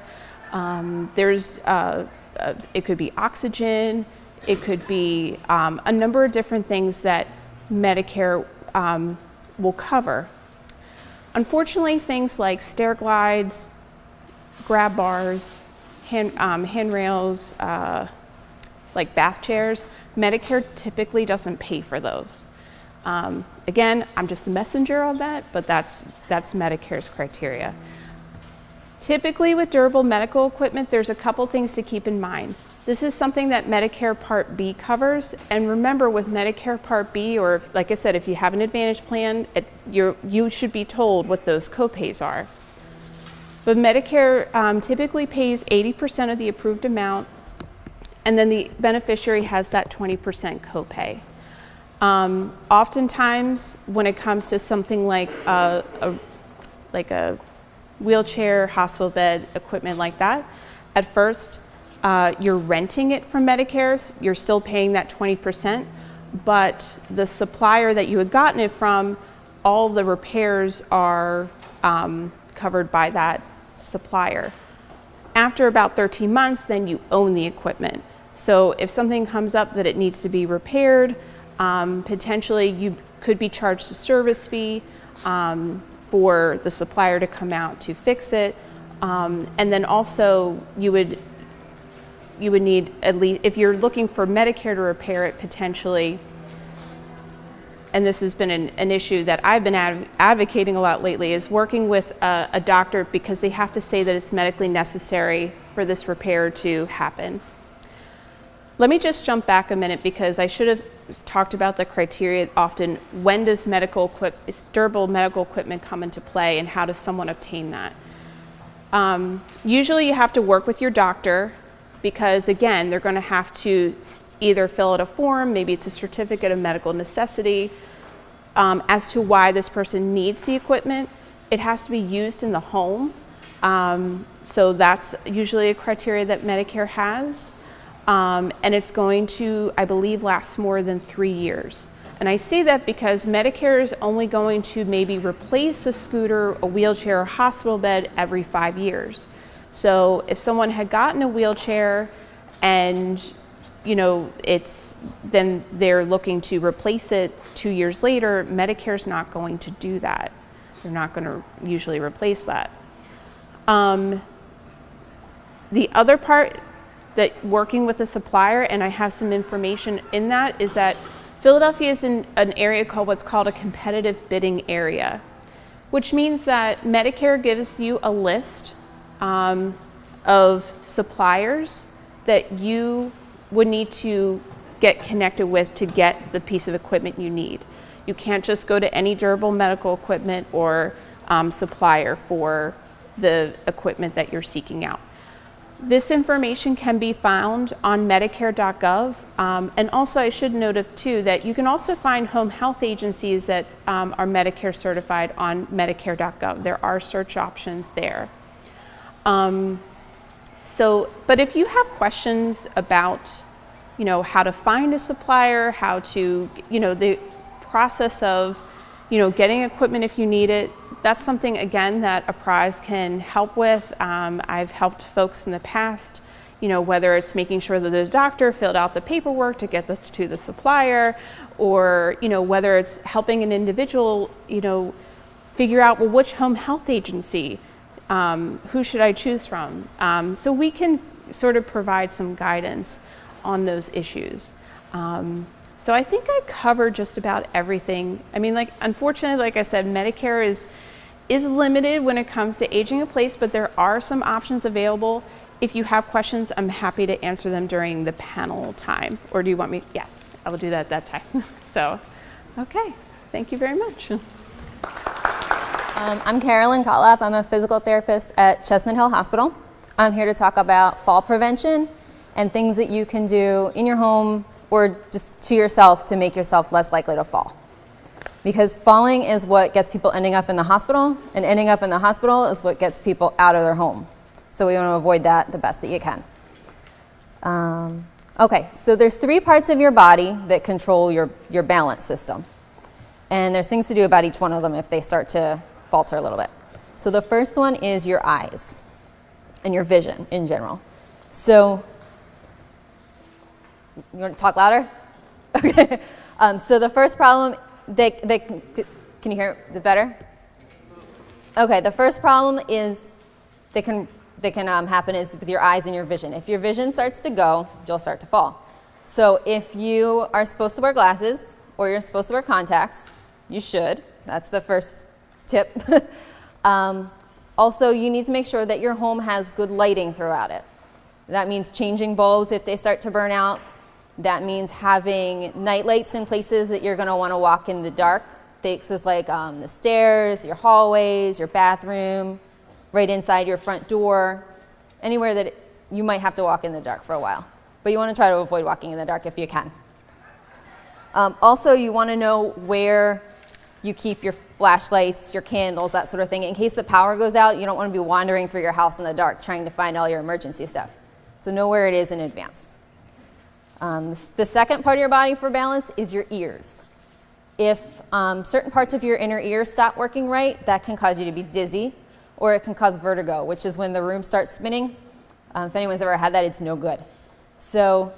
It could be oxygen. It could be a number of different things that Medicare will cover. Unfortunately, things like stair glides, grab bars, handrails, like bath chairs, Medicare typically doesn't pay for those. Again, I'm just the messenger of that, but that's Medicare's criteria. Typically with durable medical equipment, there's a couple things to keep in mind. This is something that Medicare Part B covers, and remember with Medicare Part B, or like I said, if you have an Advantage plan, you should be told what those copays are. But Medicare typically pays 80% of the approved amount, and then the beneficiary has that 20% copay. Oftentimes, when it comes to something like a wheelchair, hospital bed, equipment like that, at first, you're renting it from Medicare, you're still paying that 20%, but the supplier that you had gotten it from, all the repairs are covered by that supplier. After about 13 months, then you own the equipment. So if something comes up that it needs to be repaired, potentially you could be charged a service fee for the supplier to come out to fix it. And then also you would need, at least if you're looking for Medicare to repair it, potentially, and this has been an issue that I've been advocating a lot lately, is working with a doctor, because they have to say that it's medically necessary for this repair to happen. Let me just jump back a minute, because I should have talked about the criteria often. When does durable medical equipment come into play, and how does someone obtain that? Usually you have to work with your doctor, because again, they're going to have to either fill out a form, maybe it's a certificate of medical necessity, as to why this person needs the equipment. It has to be used in the home. So that's usually a criteria that Medicare has. And it's going to, I believe, last more than 3 years. And I say that because Medicare is only going to maybe replace a scooter, a wheelchair, or hospital bed every 5 years. So if someone had gotten a wheelchair and then they're looking to replace it 2 years later, Medicare's not going to do that. They're not going to usually replace that. The other part that working with a supplier, and I have some information in that, is that Philadelphia is in an area called what's called a competitive bidding area, which means that Medicare gives you a list of suppliers that you would need to get connected with to get the piece of equipment you need. You can't just go to any durable medical equipment or supplier for the equipment that you're seeking out. This information can be found on Medicare.gov, and also I should note too that you can also find home health agencies that are Medicare certified on Medicare.gov. There are search options there. But if you have questions about, how to find a supplier, how to, the process of, getting equipment if you need it, that's something, again, that Apprise can help with. I've helped folks in the past, whether it's making sure that the doctor filled out the paperwork to get to the supplier, or, whether it's helping an individual, figure out, well, which home health agency, who should I choose from? So we can sort of provide some guidance on those issues. So I think I covered just about everything. I mean, unfortunately, like I said, Medicare is limited when it comes to aging in place, but there are some options available. If you have questions, I'm happy to answer them during the panel time. Or do you want me? Yes, I will do that at that time. So, okay, thank you very much. I'm Carolyn Kotloff. I'm a physical therapist at Chestnut Hill Hospital. I'm here to talk about fall prevention and things that you can do in your home or just to yourself to make yourself less likely to fall. Because falling is what gets people ending up in the hospital, and ending up in the hospital is what gets people out of their home. So we want to avoid that the best that you can. Okay, so there's 3 parts of your body that control your balance system. And there's things to do about each one of them if they start to falter a little bit. So the first one is your eyes and your vision in general. So, you want to talk louder? Okay. So the first problem, can you hear it better? Okay, the first problem is that can happen is with your eyes and your vision. If your vision starts to go, you'll start to fall. So if you are supposed to wear glasses or you're supposed to wear contacts, you should. That's the first tip. Also, you need to make sure that your home has good lighting throughout it. That means changing bulbs if they start to burn out. That means having night lights in places that you're going to want to walk in the dark. Places like the stairs, your hallways, your bathroom, right inside your front door, anywhere that you might have to walk in the dark for a while. But you want to try to avoid walking in the dark if you can. Also, you want to know where you keep your flashlights, your candles, that sort of thing. In case the power goes out, you don't want to be wandering through your house in the dark trying to find all your emergency stuff. So know where it is in advance. The second part of your body for balance is your ears. If certain parts of your inner ear stop working right, that can cause you to be dizzy, or it can cause vertigo, which is when the room starts spinning. If anyone's ever had that, it's no good. So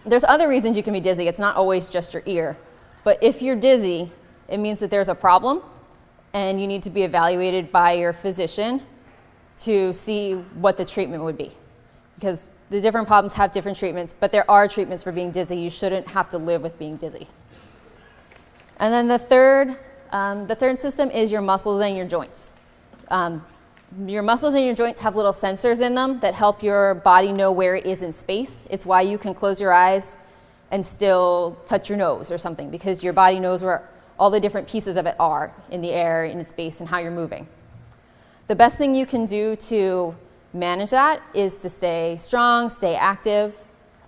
there's other reasons you can be dizzy. It's not always just your ear. But if you're dizzy, it means that there's a problem, and you need to be evaluated by your physician to see what the treatment would be. Because the different problems have different treatments, but there are treatments for being dizzy. You shouldn't have to live with being dizzy. And then the third system is your muscles and your joints. Your muscles and your joints have little sensors in them that help your body know where it is in space. It's why you can close your eyes and still touch your nose or something, because your body knows where all the different pieces of it are in the air, in space, and how you're moving. The best thing you can do to manage that is to stay strong, stay active.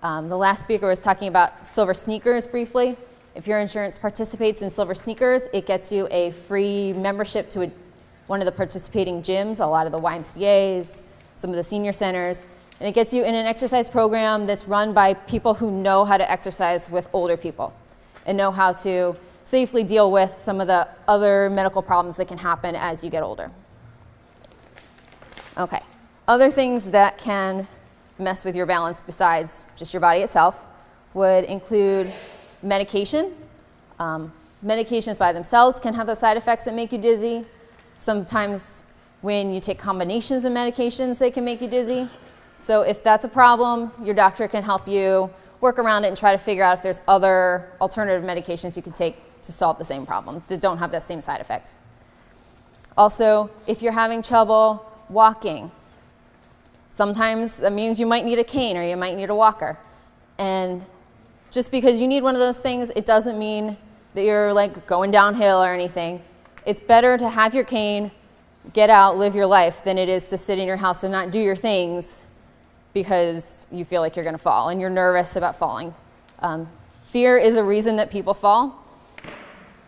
The last speaker was talking about silver sneakers briefly. If your insurance participates in silver sneakers, it gets you a free membership to one of the participating gyms, a lot of the YMCAs, some of the senior centers, and it gets you in an exercise program that's run by people who know how to exercise with older people and know how to safely deal with some of the other medical problems that can happen as you get older. Okay, other things that can mess with your balance besides just your body itself would include medication. Medications by themselves can have the side effects that make you dizzy. Sometimes when you take combinations of medications, they can make you dizzy. So if that's a problem, your doctor can help you work around it and try to figure out if there's other alternative medications you can take to solve the same problem that don't have that same side effect. Also, if you're having trouble walking, sometimes that means you might need a cane or you might need a walker. And just because you need one of those things, it doesn't mean that you're like going downhill or anything, it's better to have your cane, get out, live your life, than it is to sit in your house and not do your things because you feel like you're going to fall and you're nervous about falling. Fear is a reason that people fall.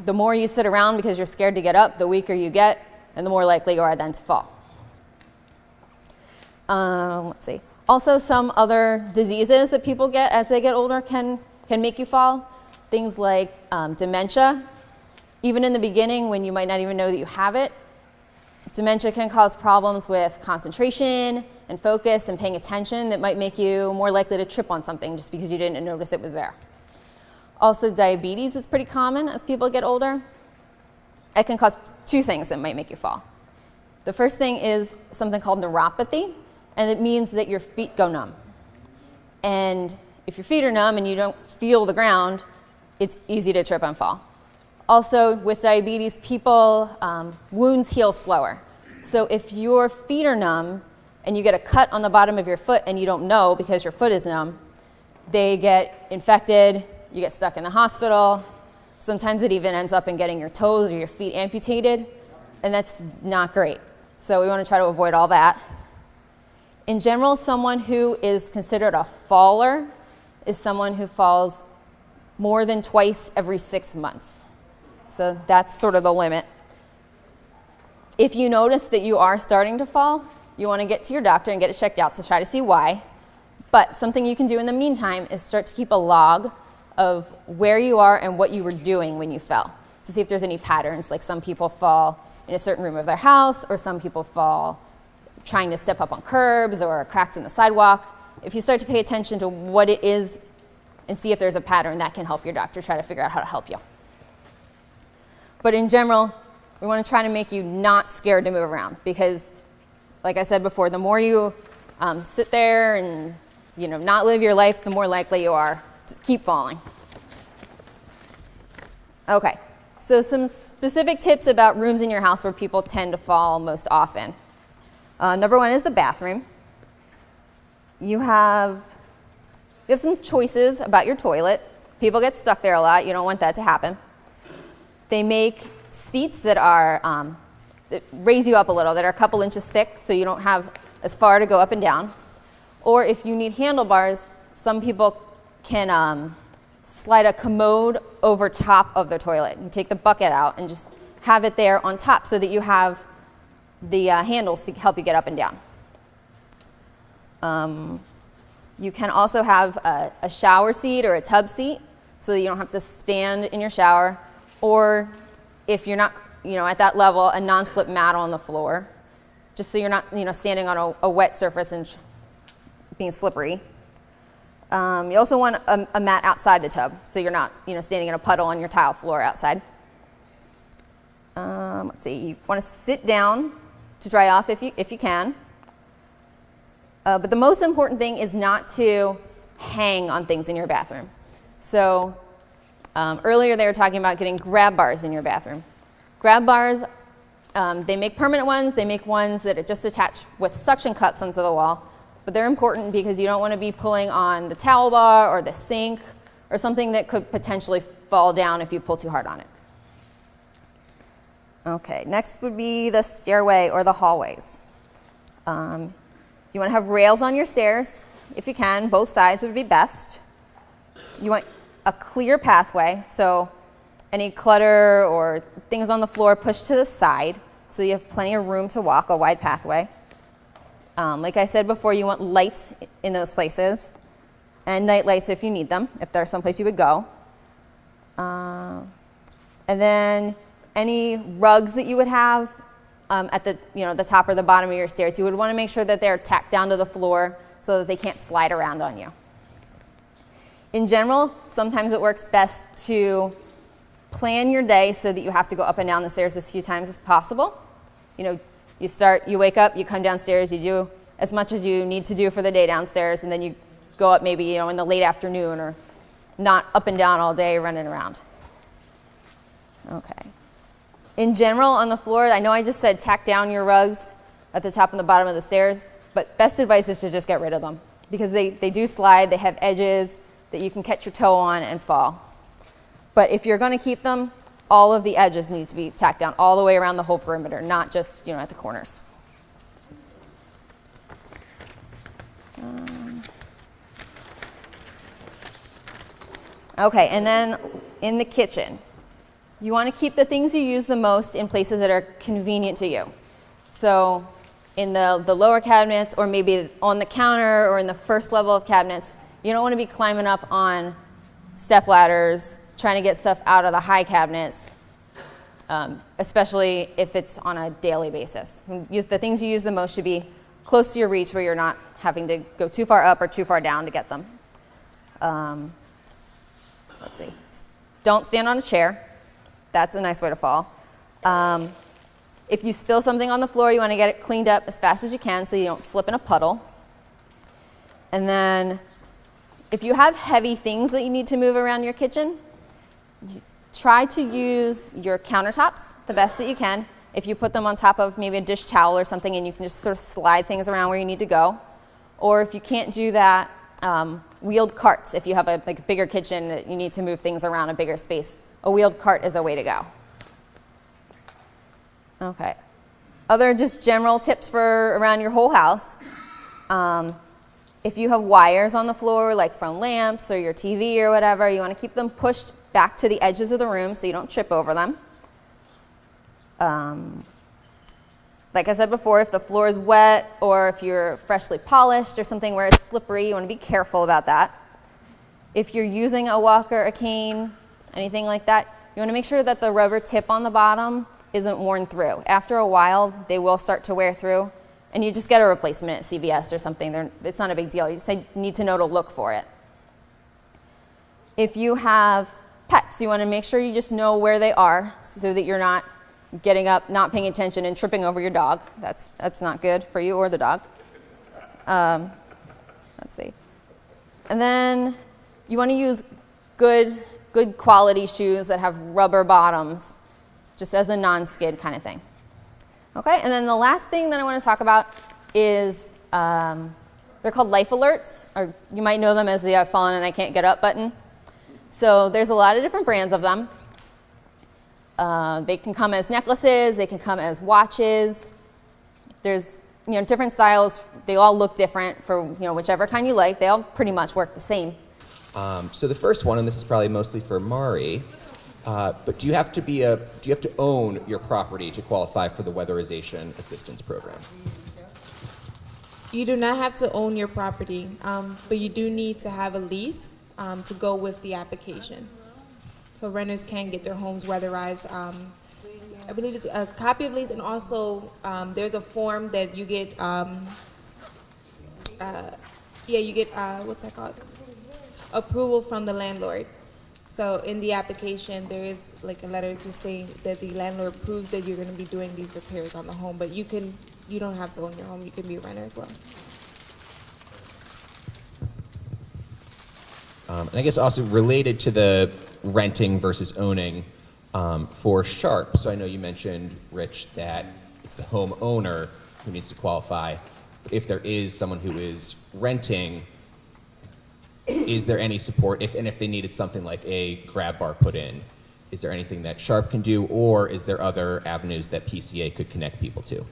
The more you sit around because you're scared to get up, the weaker you get, and the more likely you are then to fall. Let's see. Also, some other diseases that people get as they get older can make you fall. Things like dementia. Even in the beginning, when you might not even know that you have it, dementia can cause problems with concentration and focus and paying attention that might make you more likely to trip on something just because you didn't notice it was there. Also, diabetes is pretty common as people get older. It can cause two things that might make you fall. The first thing is something called neuropathy, and it means that your feet go numb. And if your feet are numb and you don't feel the ground, it's easy to trip and fall. Also, with diabetes, wounds heal slower. So if your feet are numb and you get a cut on the bottom of your foot and you don't know because your foot is numb, they get infected, you get stuck in the hospital. Sometimes it even ends up in getting your toes or your feet amputated, and that's not great. So we want to try to avoid all that. In general, someone who is considered a faller is someone who falls more than twice every 6 months. So that's sort of the limit. If you notice that you are starting to fall, you want to get to your doctor and get it checked out to try to see why. But something you can do in the meantime is start to keep a log of where you are and what you were doing when you fell, to see if there's any patterns, like some people fall in a certain room of their house, or some people fall trying to step up on curbs or cracks in the sidewalk. If you start to pay attention to what it is and see if there's a pattern, that can help your doctor try to figure out how to help you. But in general, we want to try to make you not scared to move around, because like I said before, the more you sit there and not live your life, the more likely you are to keep falling. Okay, so some specific tips about rooms in your house where people tend to fall most often. Number one is the bathroom. You have some choices about your toilet. People get stuck there a lot. You don't want that to happen. They make seats that raise you up a little, that are a couple inches thick, so you don't have as far to go up and down. Or if you need handlebars, some people can slide a commode over top of the toilet and take the bucket out and just have it there on top so that you have the handles to help you get up and down. You can also have a shower seat or a tub seat so that you don't have to stand in your shower, or if you're not at that level, a non-slip mat on the floor, just so you're not standing on a wet surface and being slippery. You also want a mat outside the tub, so you're not standing in a puddle on your tile floor outside. Let's see, you want to sit down to dry off if you can. But the most important thing is not to hang on things in your bathroom. So earlier they were talking about getting grab bars in your bathroom. Grab bars, they make permanent ones, they make ones that are just attached with suction cups onto the wall. But they're important because you don't want to be pulling on the towel bar or the sink or something that could potentially fall down if you pull too hard on it. Okay, next would be the stairway or the hallways. You want to have rails on your stairs if you can. Both sides would be best. You want a clear pathway, so any clutter or things on the floor pushed to the side so you have plenty of room to walk, a wide pathway. Like I said before, you want lights in those places, and night lights if you need them, if there's someplace you would go. And then any rugs that you would have at the top or the bottom of your stairs, you would want to make sure that they're tacked down to the floor so that they can't slide around on you. In general, sometimes it works best to plan your day so that you have to go up and down the stairs as few times as possible. You wake up, you come downstairs, you do as much as you need to do for the day downstairs, and then you go up maybe in the late afternoon, or not up and down all day running around. Okay. In general, on the floor, I know I just said tack down your rugs at the top and the bottom of the stairs, but best advice is to just get rid of them, because they do slide, they have edges that you can catch your toe on and fall. But if you're going to keep them, all of the edges need to be tacked down all the way around the whole perimeter, not just, at the corners. Okay, and then in the kitchen, you want to keep the things you use the most in places that are convenient to you. So in the lower cabinets, or maybe on the counter, or in the first level of cabinets, you don't want to be climbing up on step ladders, trying to get stuff out of the high cabinets, especially if it's on a daily basis. The things you use the most should be close to your reach, where you're not having to go too far up or too far down to get them. Let's see. Don't stand on a chair. That's a nice way to fall. If you spill something on the floor, you want to get it cleaned up as fast as you can so you don't slip in a puddle. And then if you have heavy things that you need to move around your kitchen, try to use your countertops the best that you can. If you put them on top of maybe a dish towel or something, and you can just sort of slide things around where you need to go. Or if you can't do that, wheeled carts. If you have a bigger kitchen that you need to move things around a bigger space, a wheeled cart is a way to go. Okay. Other just general tips for around your whole house. If you have wires on the floor, like from lamps or your TV or whatever, you want to keep them pushed back to the edges of the room so you don't trip over them. Like I said before, if the floor is wet or if you're freshly polished or something where it's slippery, you want to be careful about that. If you're using a walker, a cane, anything like that, you want to make sure that the rubber tip on the bottom isn't worn through. After a while, they will start to wear through, and you just get a replacement at CVS or something. It's not a big deal. You just need to know to look for it. If you have pets, you want to make sure you just know where they are so that you're not getting up, not paying attention, and tripping over your dog. That's not good for you or the dog. Let's see. And then you want to use good quality shoes that have rubber bottoms, just as a non-skid kind of thing. Okay, and then the last thing that I want to talk about is they're called life alerts, or you might know them as the I've fallen and I can't get up button. So there's a lot of different brands of them. They can come as necklaces, they can come as watches. There's different styles. They all look different for whichever kind you like. They all pretty much work the same. So the first one, and this is probably mostly for Mari, but do you have to own your property to qualify for the weatherization assistance program? You do not have to own your property, but you do need to have a lease to go with the application. So renters can get their homes weatherized. I believe it's a copy of lease, and also there's a form that you get. You get what's that called? Approval from the landlord. So in the application, there is like a letter just saying that the landlord approves that you're going to be doing these repairs on the home. But you don't have to own your home. You can be a renter as well. And I guess also related to the renting versus owning for Sharp. So I know you mentioned, Rich, that it's the homeowner who needs to qualify. But if there is someone who is renting, is there any support? If they needed something like a grab bar put in, is there anything that Sharp can do, or is there other avenues that PCA could connect people to?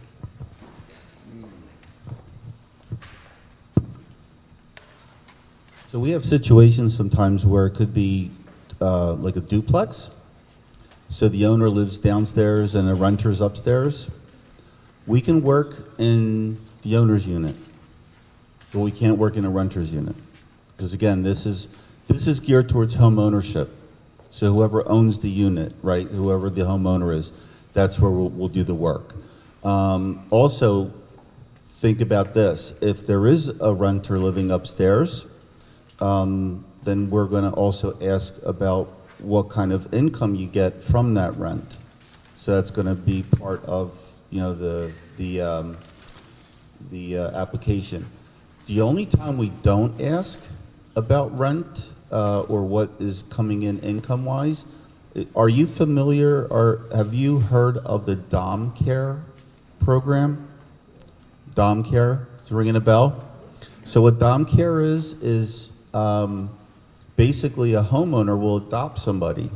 So we have situations sometimes where it could be like a duplex. So the owner lives downstairs and the renter's upstairs. We can work in the owner's unit, but we can't work in a renter's unit. Because again, this is geared towards home ownership. So whoever owns the unit, right, whoever the homeowner is, that's where we'll do the work. Also, think about this. If there is a renter living upstairs, then we're going to also ask about what kind of income you get from that rent. So that's going to be part of the application. The only time we don't ask about rent or what is coming in income-wise, are you familiar or have you heard of the Dom Care program? Dom Care, is it ringing a bell? So what Dom Care is basically a homeowner will adopt somebody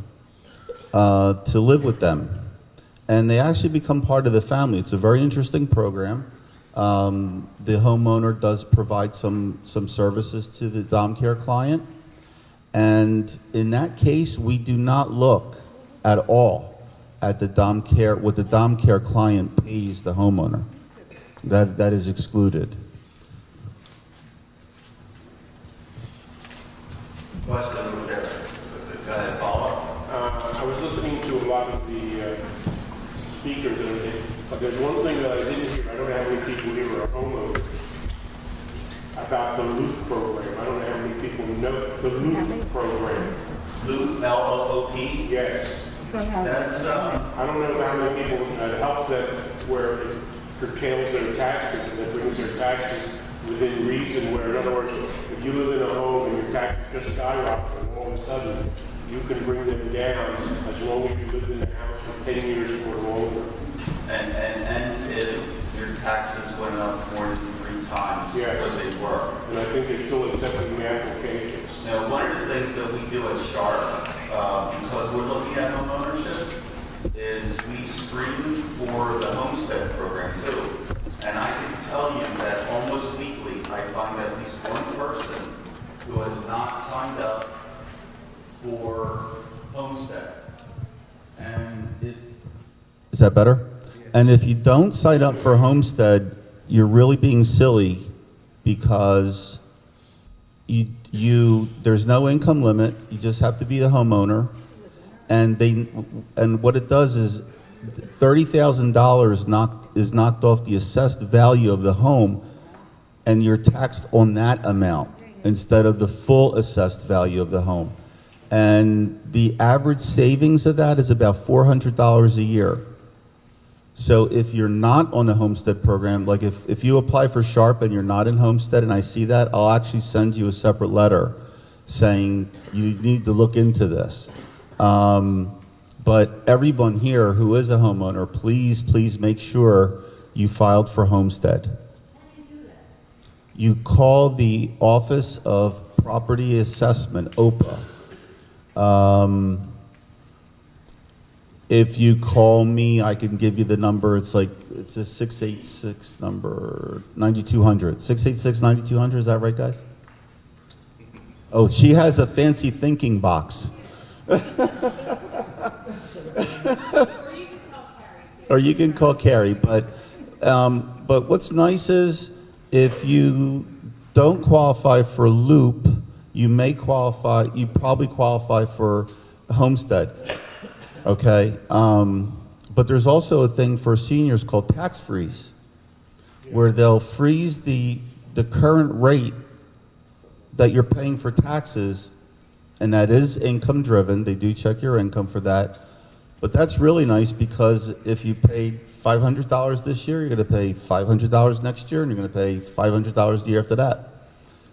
to live with them. And they actually become part of the family. It's a very interesting program. The homeowner does provide some services to the dom care client. And in that case, we do not look at all at the dom care, what the dom care client pays the homeowner. That is excluded. Question there. Go ahead, follow up. I was listening to a lot of the speakers and everything, but there's one thing that I didn't hear. I don't know how many people here are homeowners about the LOOP program. I don't know how many people know the LOOP program. Loop, L-O-O-P? Yes. That's, I don't know how many people helps that where it curtails their taxes and that brings their taxes within reason, where in other words, if you live in a home and your taxes just skyrocket and all of a sudden you can bring them down as long as you lived in the house for 10 years or longer. and if your taxes went up more than 3 times Yes. what they were. And I think they're still accepting the applications. Now, one of the things that we do at Sharp, because we're looking at home ownership, is we screen for the homestead program too. And I can tell you that almost weekly, I find at least one person who has not signed up for homestead. And if Is that better? And if you don't sign up for homestead, you're really being silly because there's no income limit. You just have to be the homeowner. And what it does is $30,000 is knocked off the assessed value of the home, and you're taxed on that amount instead of the full assessed value of the home. And the average savings of that is about $400 a year. So if you're not on the homestead program, like if you apply for Sharp and you're not in homestead and I see that, I'll actually send you a separate letter saying you need to look into this. But everyone here who is a homeowner, please make sure you filed for homestead. You call the Office of Property Assessment, OPA. If you call me, I can give you the number. It's a 686 number, 9200. 686-9200, is that right, guys? Oh, she has a fancy thinking box. Or you can call Carrie, but what's nice is if you don't qualify for Loop, you probably qualify for homestead, okay? But there's also a thing for seniors called tax freeze, where they'll freeze the current rate that you're paying for taxes, and that is income driven. They do check your income for that. But that's really nice because if you paid $500 this year, you're going to pay $500 next year, and you're going to pay $500 the year after that.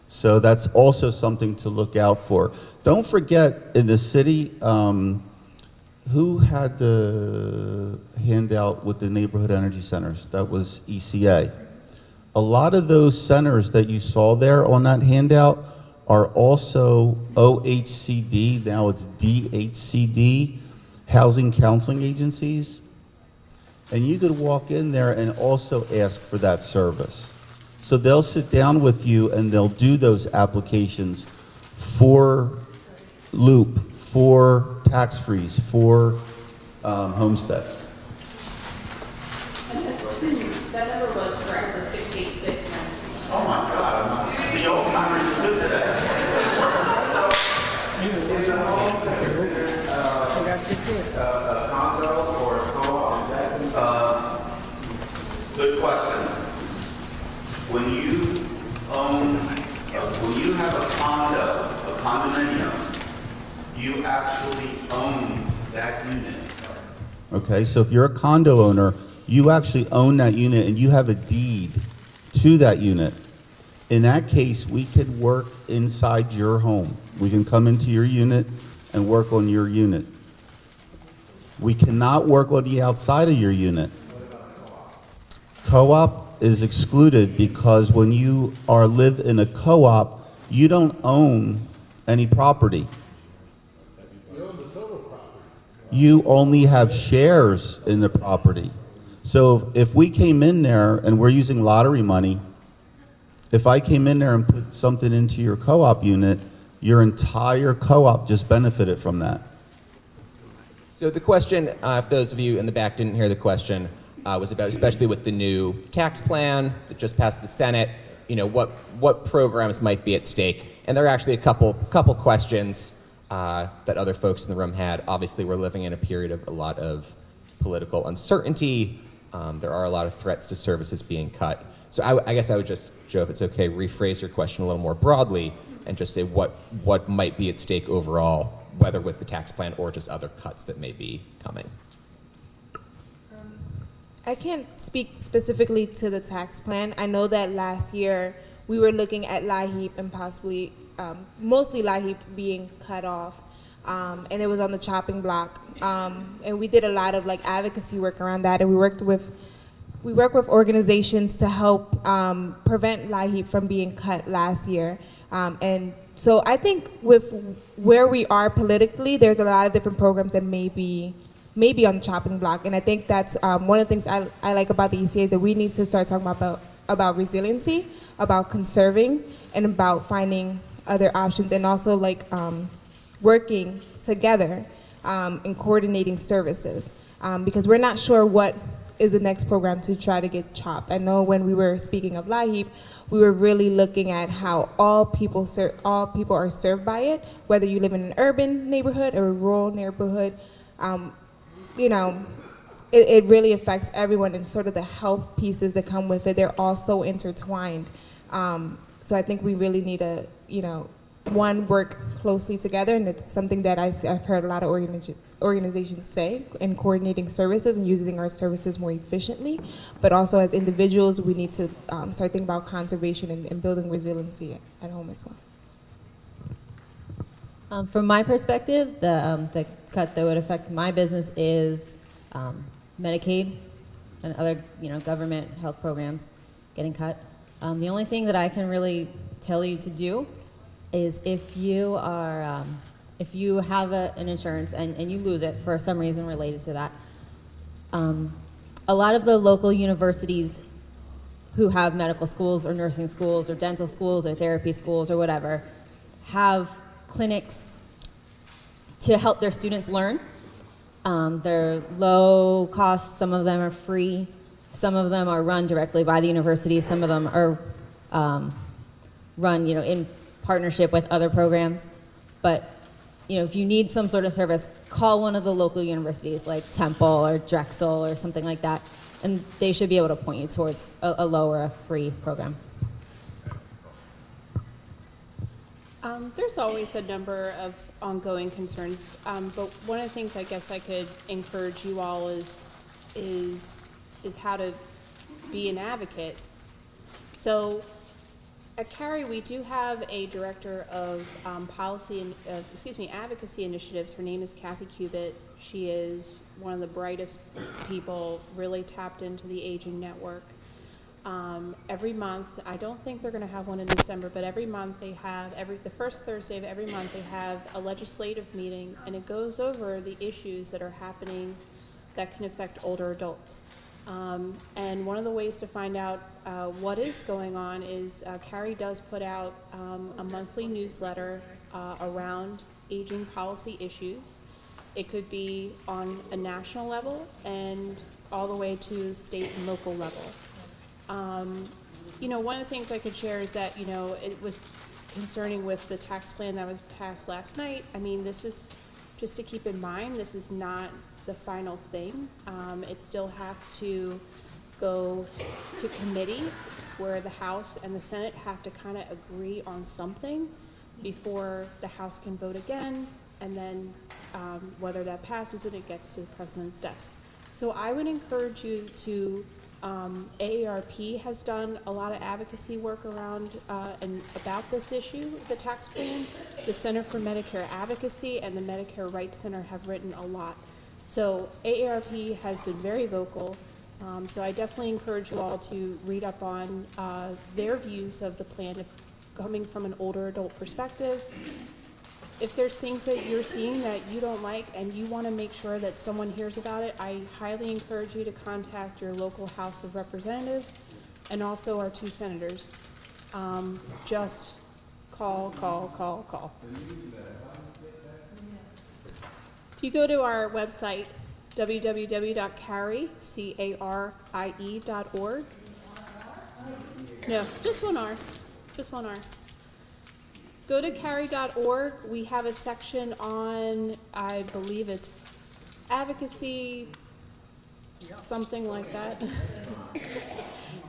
So that's also something to look out for. Don't forget, in the city, who had the handout with the neighborhood energy centers? That was ECA. A lot of those centers that you saw there on that handout are also OHCD, now it's DHCD, housing counseling agencies. And you could walk in there and also ask for that service. So they'll sit down with you and they'll do those applications for Loop, for tax freeze, for homestead. That number was correct, the 686. Oh my God, the old timers do today. Is a home considered a condo or a co-op? Good question. When you have a condo, a condominium, you actually own that unit. Okay, so if you're a condo owner, you actually own that unit and you have a deed to that unit. In that case, we could work inside your home. We can come into your unit and work on your unit. We cannot work on the outside of your unit. Co-op is excluded because when you live in a co-op, you don't own any property. you only have shares in the property. So if we came in there and we're using lottery money, if I came in there and put something into your co-op unit, your entire co-op just benefited from that. So the question, if those of you in the back didn't hear the question, was about, especially with the new tax plan that just passed the Senate, what programs might be at stake. And there are actually a couple questions that other folks in the room had. Obviously, we're living in a period of a lot of political uncertainty. There are a lot of threats to services being cut. So I guess I would just, Joe, if it's okay, rephrase your question a little more broadly and just say what might be at stake overall, whether with the tax plan or just other cuts that may be coming. I can't speak specifically to the tax plan. I know that last year we were looking at LIHEAP and possibly, mostly LIHEAP being cut off, and it was on the chopping block. And we did a lot of advocacy work around that, and we work with organizations to help prevent LIHEAP from being cut last year. And so I think with where we are politically, there's a lot of different programs that may be on the chopping block. And I think that's one of the things I like about the ECA is that we need to start talking about resiliency, about conserving, and about finding other options, and also working together and coordinating services. Because we're not sure what is the next program to try to get chopped. I know when we were speaking of LIHEAP, we were really looking at how all people are served by it, whether you live in an urban neighborhood or a rural neighborhood. It really affects everyone, and sort of the health pieces that come with it, they're all so intertwined. So I think we really need to, work closely together, and it's something that I've heard a lot of organizations say in coordinating services and using our services more efficiently. But also as individuals, we need to start thinking about conservation and building resiliency at home as well. From my perspective, the cut that would affect my business is Medicaid and other government health programs getting cut. The only thing that I can really tell you to do is if you have an insurance and you lose it for some reason related to that, a lot of the local universities who have medical schools or nursing schools or dental schools or therapy schools or whatever have clinics to help their students learn. They're low cost, some of them are free, some of them are run directly by the university, some of them are run in partnership with other programs. But if you need some sort of service, call one of the local universities like Temple or Drexel or something like that, and they should be able to point you towards a lower, a free program. There's always a number of ongoing concerns, but one of the things I guess I could encourage you all is how to be an advocate. So at Cary, we do have a director of advocacy initiatives. Her name is Kathy Cubitt. She is one of the brightest people, really tapped into the aging network. Every month, I don't think they're going to have one in December, but every month they have, the first Thursday of every month they have a legislative meeting, and it goes over the issues that are happening that can affect older adults. And one of the ways to find out what is going on is Cary does put out a monthly newsletter around aging policy issues. It could be on a national level and all the way to state and local level. One of the things I could share is that, it was concerning with the tax plan that was passed last night. I mean, this is just to keep in mind, this is not the final thing. It still has to go to committee where the House and the Senate have to kind of agree on something before the House can vote again, and then whether that passes and it gets to the President's desk. So I would encourage you to, AARP has done a lot of advocacy work around and about this issue, the tax plan. The Center for Medicare Advocacy and the Medicare Rights Center have written a lot. So AARP has been very vocal, so I definitely encourage you all to read up on their views of the plan, coming from an older adult perspective. if there's things that you're seeing that you don't like and you want to make sure that someone hears about it, I highly encourage you to contact your local House of Representatives and also our 2 senators. Just call. If you go to our website, www.carrie.org. No, just one R. Go to carrie.org. We have a section on, I believe it's advocacy, something like that.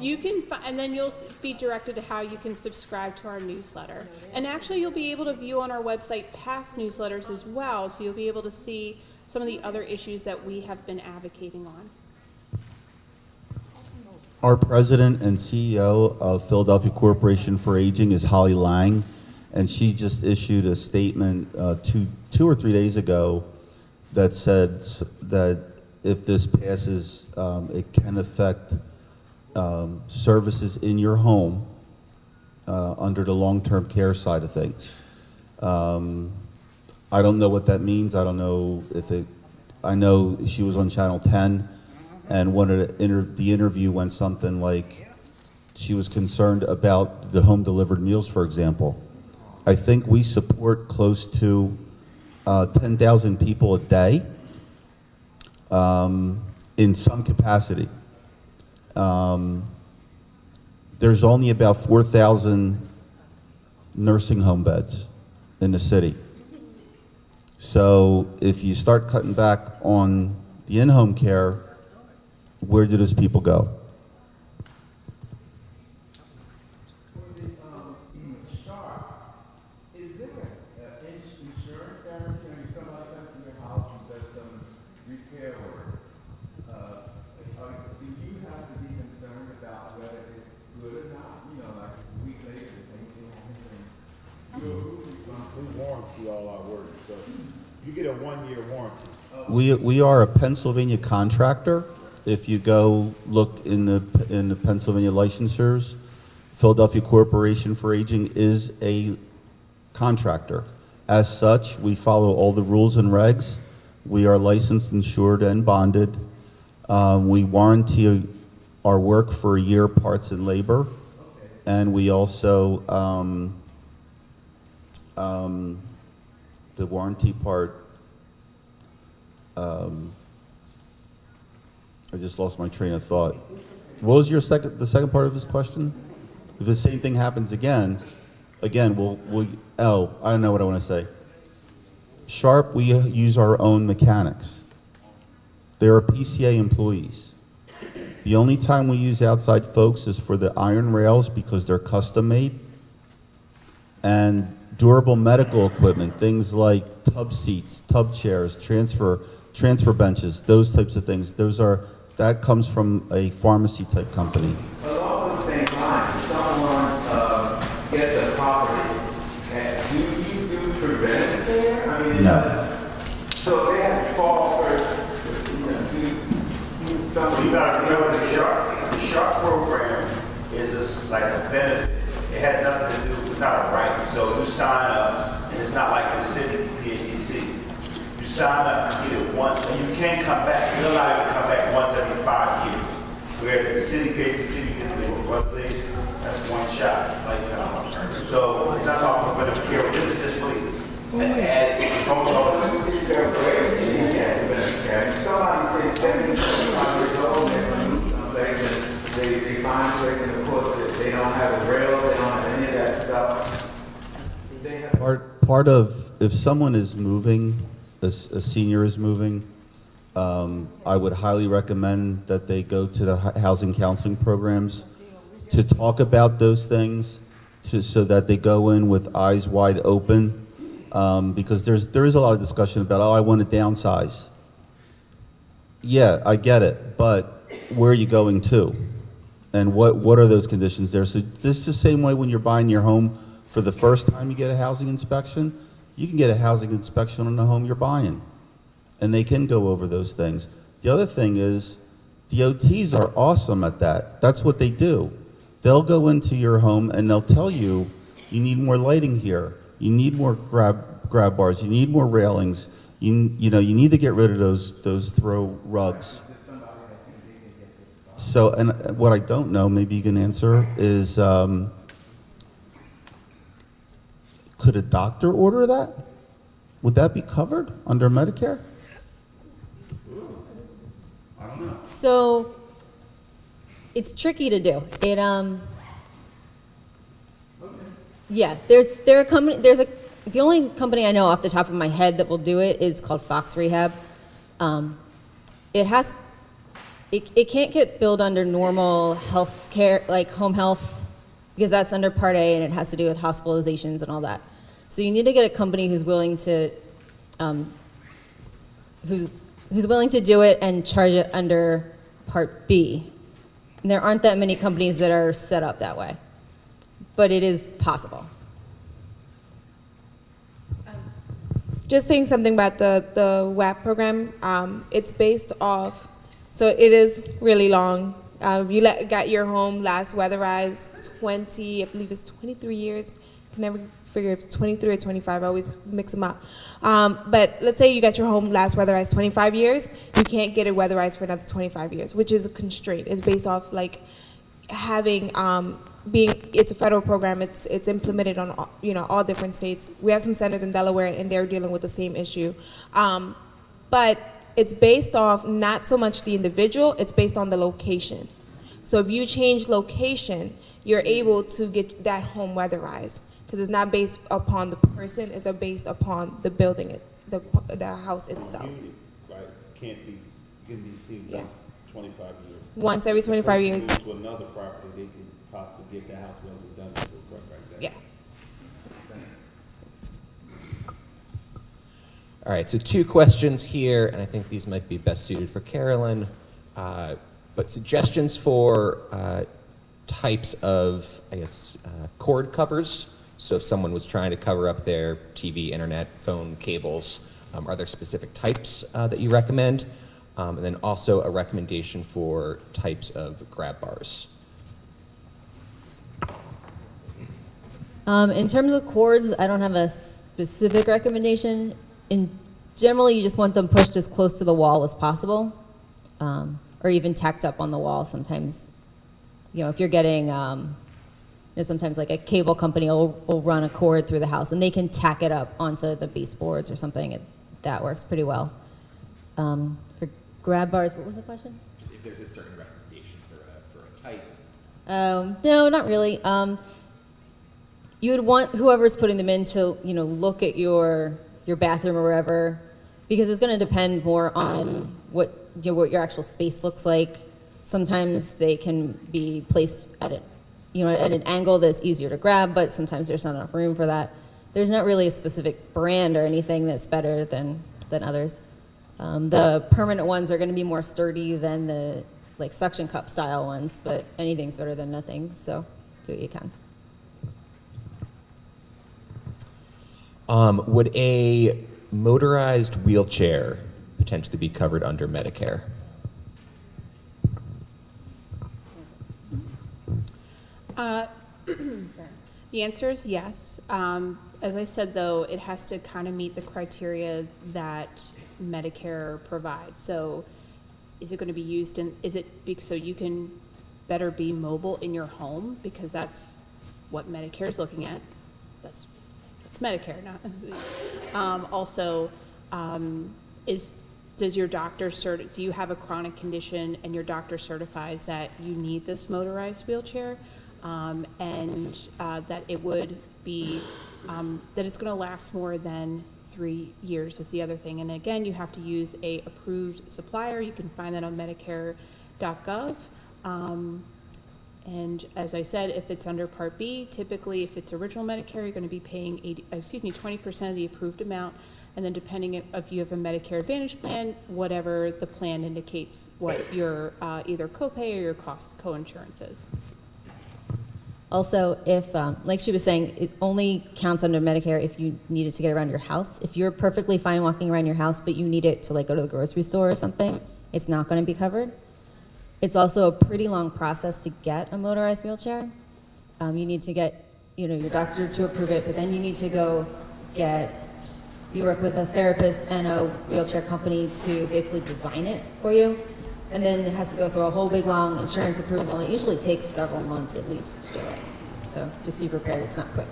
You can, and then you'll be directed to how you can subscribe to our newsletter. And actually, you'll be able to view on our website past newsletters as well, so you'll be able to see some of the other issues that we have been advocating on. Our president and CEO of Philadelphia Corporation for Aging is Holly Lang, and she just issued a statement 2 or 3 days ago that said that if this passes, it can affect services in your home under the long-term care side of things. I don't know what that means. I don't know if it, I know she was on Channel 10, and one of the interview went something like she was concerned about the home delivered meals, for example. I think we support close to 10,000 people a day in some capacity. There's only about 4,000 nursing home beds in the city. So if you start cutting back on the in-home care, where do those people go? Is there an insurance guarantee? I mean, somebody comes to your house and does some repair work. Do you have to be concerned about whether it's good or not? You know, like a week later, the same thing happens, and you're We warranty all our work, so you get a 1-year warranty. We are a Pennsylvania contractor. If you go look in the Pennsylvania licensures, Philadelphia Corporation for Aging is a contractor. As such, we follow all the rules and regs. We are licensed, insured, and bonded. We warranty our work for a year, parts and labor. And we also, the warranty part, I just lost my train of thought. What was the second part of this question? If the same thing happens again, I know what I want to say. Sharp, we use our own mechanics. They are PCA employees. The only time we use outside folks is for the iron rails because they're custom made, and durable medical equipment, things like tub seats, tub chairs, transfer benches, those types of things. That comes from a pharmacy type company. along the same lines, if someone gets a property, do you do preventative care? I mean, No. so they have to call first, do something. You got to remember the SHARP program is just like a benefit. It has nothing to do, it's not a right. So you sign up, and it's not like the city PATC. You sign up, you get it once, and you can't come back. You're allowed to come back once every 5 years. Whereas the city PATC, you get the one thing, that's one shot, lifetime. So it's not about preventative care. This is just really an added protocol. Somebody says 75 years old, they find a place, and of course, they don't have the rails, they don't have any of that stuff. They have Part of, if someone is moving, a senior is moving, I would highly recommend that they go to the housing counseling programs to talk about those things, so that they go in with eyes wide open, because there is a lot of discussion about, I want to downsize. Yeah, I get it, but where are you going to? And what are those conditions there? So this is the same way when you're buying your home for the first time you get a housing inspection, you can get a housing inspection on the home you're buying. And they can go over those things. The other thing is, DOTs are awesome at that. That's what they do. They'll go into your home and they'll tell you, you need more lighting here. You need more grab grab bars. You need more railings. You know, you need to get rid of those throw rugs. So, and what I don't know, maybe you can answer, is could a doctor order that? Would that be covered under Medicare? So it's tricky to do. Yeah, the only company I know off the top of my head that will do it is called Fox Rehab. It can't get billed under normal health care, like home health, because that's under Part A and it has to do with hospitalizations and all that. So you need to get a company who's willing to do it and charge it under Part B. And there aren't that many companies that are set up that way, but it is possible. Just saying something about the WAP program. It's based off, so it is really long. If you got your home last weatherized 20, I believe it's 23 years. I can never figure if it's 23 or 25. I always mix them up. But let's say you got your home last weatherized 25 years. You can't get it weatherized for another 25 years, which is a constraint. It's based off like having it's a federal program. It's implemented on all different states. We have some centers in Delaware, and they're dealing with the same issue. But it's based off not so much the individual. It's based on the location. So if you change location, you're able to get that home weatherized because it's not based upon the person. It's based upon the building, the house itself. Unit, right? Can be seen once 25 years. Once every 25 years. Move to another property, they can possibly get the house wasn't done to like that. Yeah. All right, so 2 questions here, and I think these might be best suited for Carolyn. But suggestions for types of, I guess, cord covers. So if someone was trying to cover up their TV, internet, phone, cables, are there specific types that you recommend? And then also a recommendation for types of grab bars. In terms of cords, I don't have a specific recommendation. Generally, you just want them pushed as close to the wall as possible, or even tacked up on the wall. Sometimes, if you're getting, sometimes like a cable company will run a cord through the house, and they can tack it up onto the baseboards or something. That works pretty well. For grab bars, what was the question? Just if there's a certain recommendation for a type. No, not really. You would want whoever's putting them in to, look at your bathroom or wherever, because it's going to depend more on what your actual space looks like. Sometimes they can be placed at an angle that's easier to grab, but sometimes there's not enough room for that. There's not really a specific brand or anything that's better than others. The permanent ones are going to be more sturdy than the suction cup style ones, but anything's better than nothing. So do what you can. Would a motorized wheelchair potentially be covered under Medicare? The answer is yes. As I said, though, it has to kind of meet the criteria that Medicare provides. So is it going to be used so you can better be mobile in your home, because that's what Medicare is looking at. That's Medicare, not. Also, does your doctor do you have a chronic condition and your doctor certifies that you need this motorized wheelchair, and that it would be that it's going to last more than 3 years is the other thing. And again, you have to use a approved supplier. You can find that on Medicare.gov. And as I said, if it's under Part B, typically if it's original Medicare, you're going to be paying 20% of the approved amount. And then depending if you have a Medicare Advantage plan, whatever the plan indicates what your either copay or your co-insurance is. Also, if, like she was saying, it only counts under Medicare if you need it to get around your house. If you're perfectly fine walking around your house, but you need it to go to the grocery store or something, it's not going to be covered. It's also a pretty long process to get a motorized wheelchair. You need to get, your doctor to approve it, but then you need to go get You work with a therapist and a wheelchair company to basically design it for you. And then it has to go through a whole big long insurance approval. It usually takes several months at least to do it. So just be prepared, it's not quick.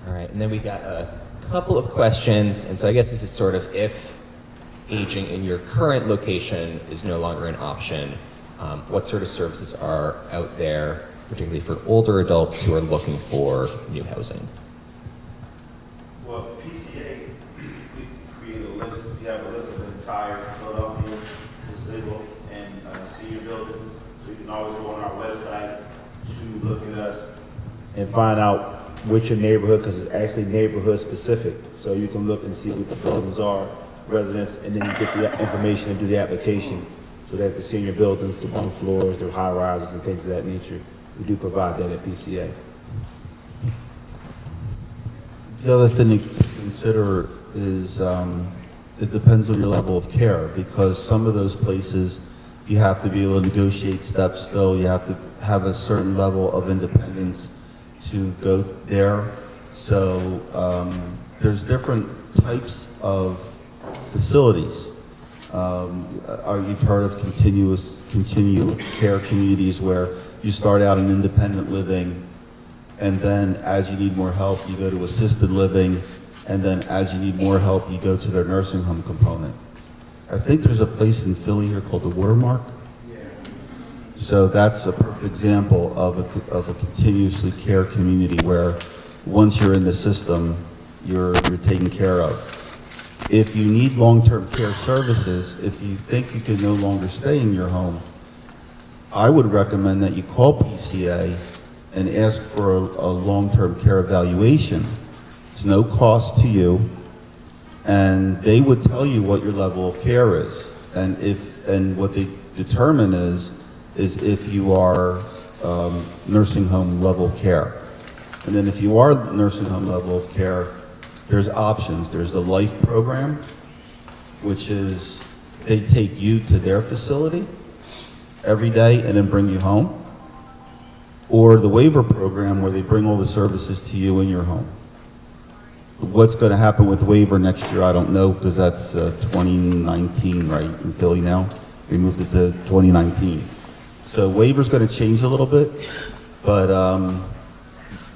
All right, and then we got a couple of questions, and so I guess this is sort of if aging in your current location is no longer an option, what sort of services are out there, particularly for older adults who are looking for new housing? Well, PCA, we created a list, we have a list of the entire Philadelphia disabled and senior buildings. So you can always go on our website to look at us and find out which your neighborhood, because it's actually neighborhood specific. So you can look and see what the buildings are, residents, and then you get the information and do the application. So that the senior buildings, the one floors, the high rises and things of that nature, we do provide that at PCA. The other thing to consider is it depends on your level of care, because some of those places you have to be able to negotiate steps still. You have to have a certain level of independence to go there. So there's different types of facilities. You've heard of continued care communities where you start out in independent living, and then as you need more help, you go to assisted living, and then as you need more help, you go to their nursing home component. I think there's a place in Philly here called the Watermark. So that's a perfect example of a continuously care community where once you're in the system, you're taken care of. If you need long-term care services, if you think you can no longer stay in your home, I would recommend that you call PCA and ask for a long-term care evaluation. It's no cost to you, and they would tell you what your level of care is. And what they determine is if you are nursing home level care. And then if you are nursing home level of care, there's options. There's the LIFE program, which is they take you to their facility every day and then bring you home. Or the waiver program where they bring all the services to you in your home. What's going to happen with waiver next year, I don't know, because that's 2019, right, in Philly now. They moved it to 2019. So waiver's going to change a little bit, but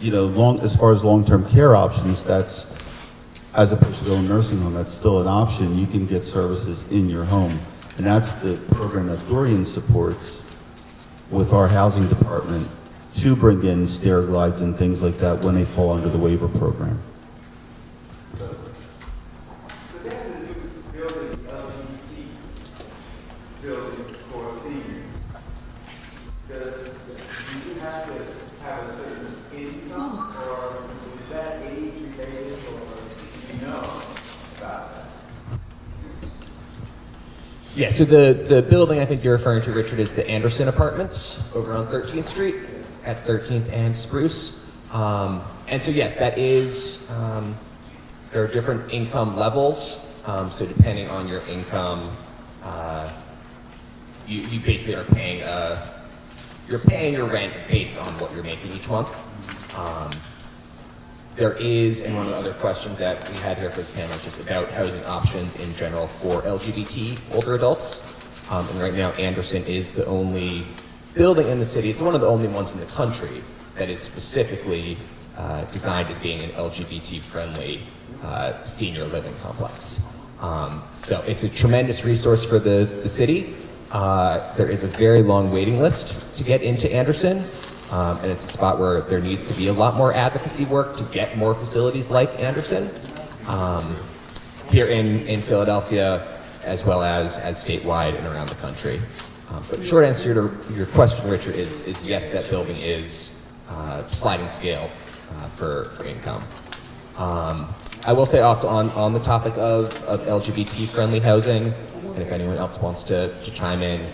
you know, as far as long-term care options, that's, as opposed to going to a nursing home, that's still an option. You can get services in your home. And that's the program that Dorian supports with our housing department to bring in stair glides and things like that when they fall under the waiver program. So there's a new building, LGBT building for seniors. Do you have to have a certain income, or is that age related, or do you know about that? Yeah, so the building I think you're referring to, Richard, is the Anderson Apartments over on 13th Street at 13th and Spruce. And so yes, that is, there are different income levels. So depending on your income, you basically are paying, you're paying your rent based on what you're making each month. There is, and one of the other questions that we had here for the panel is just about housing options in general for LGBT older adults. And right now, Anderson is the only building in the city, it's one of the only ones in the country that is specifically designed as being an LGBT-friendly senior living complex. So it's a tremendous resource for the city. There is a very long waiting list to get into Anderson. And it's a spot where there needs to be a lot more advocacy work to get more facilities like Anderson here in Philadelphia, as well as statewide and around the country. But short answer to your question, Richard, is yes, that building is sliding scale for income. I will say also on the topic of LGBT-friendly housing, and if anyone else wants to chime in,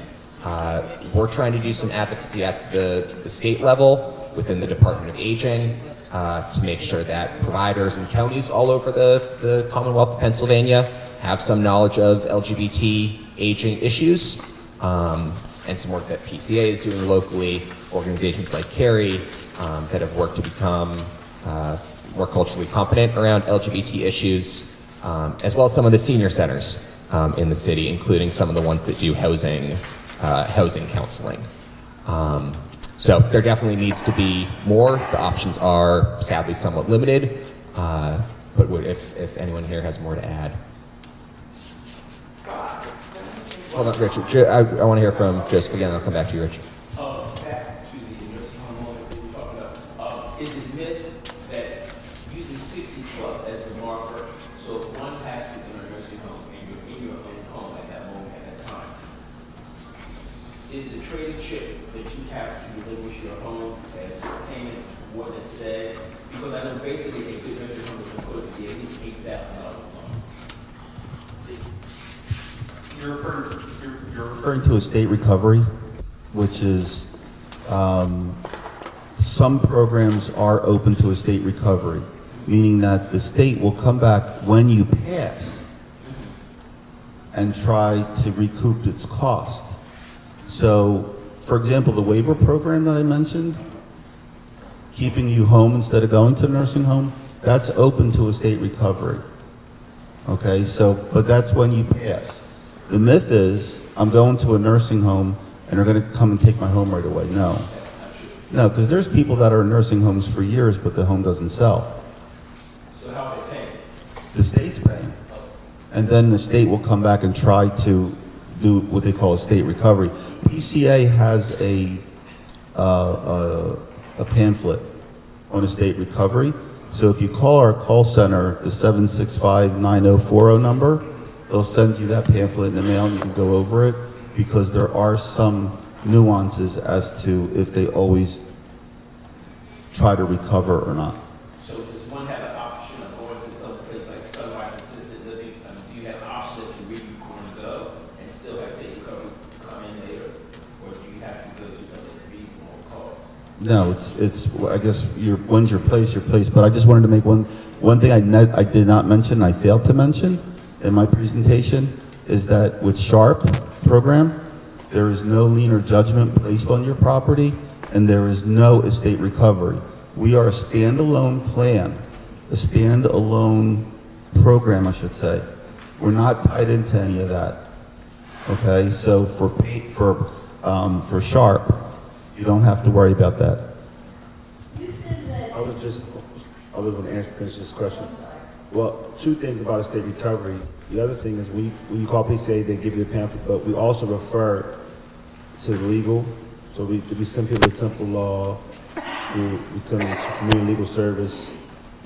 we're trying to do some advocacy at the state level within the Department of Aging to make sure that providers and counties all over the Commonwealth of Pennsylvania have some knowledge of LGBT aging issues, and some work that PCA is doing locally, organizations like CARI that have worked to become more culturally competent around LGBT issues, as well as some of the senior centers in the city, including some of the ones that do housing counseling. So there definitely needs to be more. The options are sadly somewhat limited, but if anyone here has more to add. Hold on, Richard. I want to hear from Joseph again, and I'll come back to you, Richard. Back to the nursing home moment that we were talking about. Is it myth that using 60 plus as the marker, so if one has to be in a nursing home and you're in your own home at that moment, at that time, is the trading chip that you have to relinquish your home as payment towards that stay? Because I know basically a good nursing home is supposed to be at least $8,000 a month. You're referring to a state recovery, which is some programs are open to a state recovery, meaning that the state will come back when you pass and try to recoup its cost. So, for example, the waiver program that I mentioned, keeping you home instead of going to the nursing home, that's open to a state recovery. Okay, so, but that's when you pass. The myth is, I'm going to a nursing home and they're going to come and take my home right away. No. No, because there's people that are in nursing homes for years, but the home doesn't sell. So how are they paying? The state's paying. And then the state will come back and try to do what they call a state recovery. PCA has a pamphlet on a state recovery. So if you call our call center, the 765-9040 number, they'll send you that pamphlet in the mail and you can go over it, because there are some nuances as to if they always try to recover or not. So does one have an option of going to some place like Sunrise Assisted Living? I mean, do you have an option as to where you want to go and still have state recovery come in later? Or do you have to go to something that's reasonable cost? No, it's I guess when's your place, but I just wanted to make one thing I did not mention, I failed to mention in my presentation, is that with SHARP program, there is no lien or judgment placed on your property, and there is no estate recovery. We are a standalone plan, a standalone program, I should say. We're not tied into any of that. Okay, so for SHARP, you don't have to worry about that. I was going to finish this question. Well, two things about estate recovery. The other thing is when you call PCA, they give you the pamphlet, but we also refer to the legal. So we send people to Temple Law School, we send them to Community Legal Service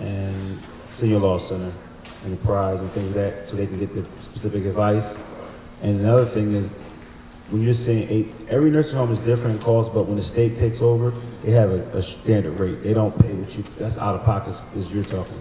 and Senior Law Center and the Prize and things like that, so they can get the specific advice. And another thing is, when you're saying every nursing home is different in cost, but when the state takes over, they have a standard rate. They don't pay what that's out of pocket as you're talking.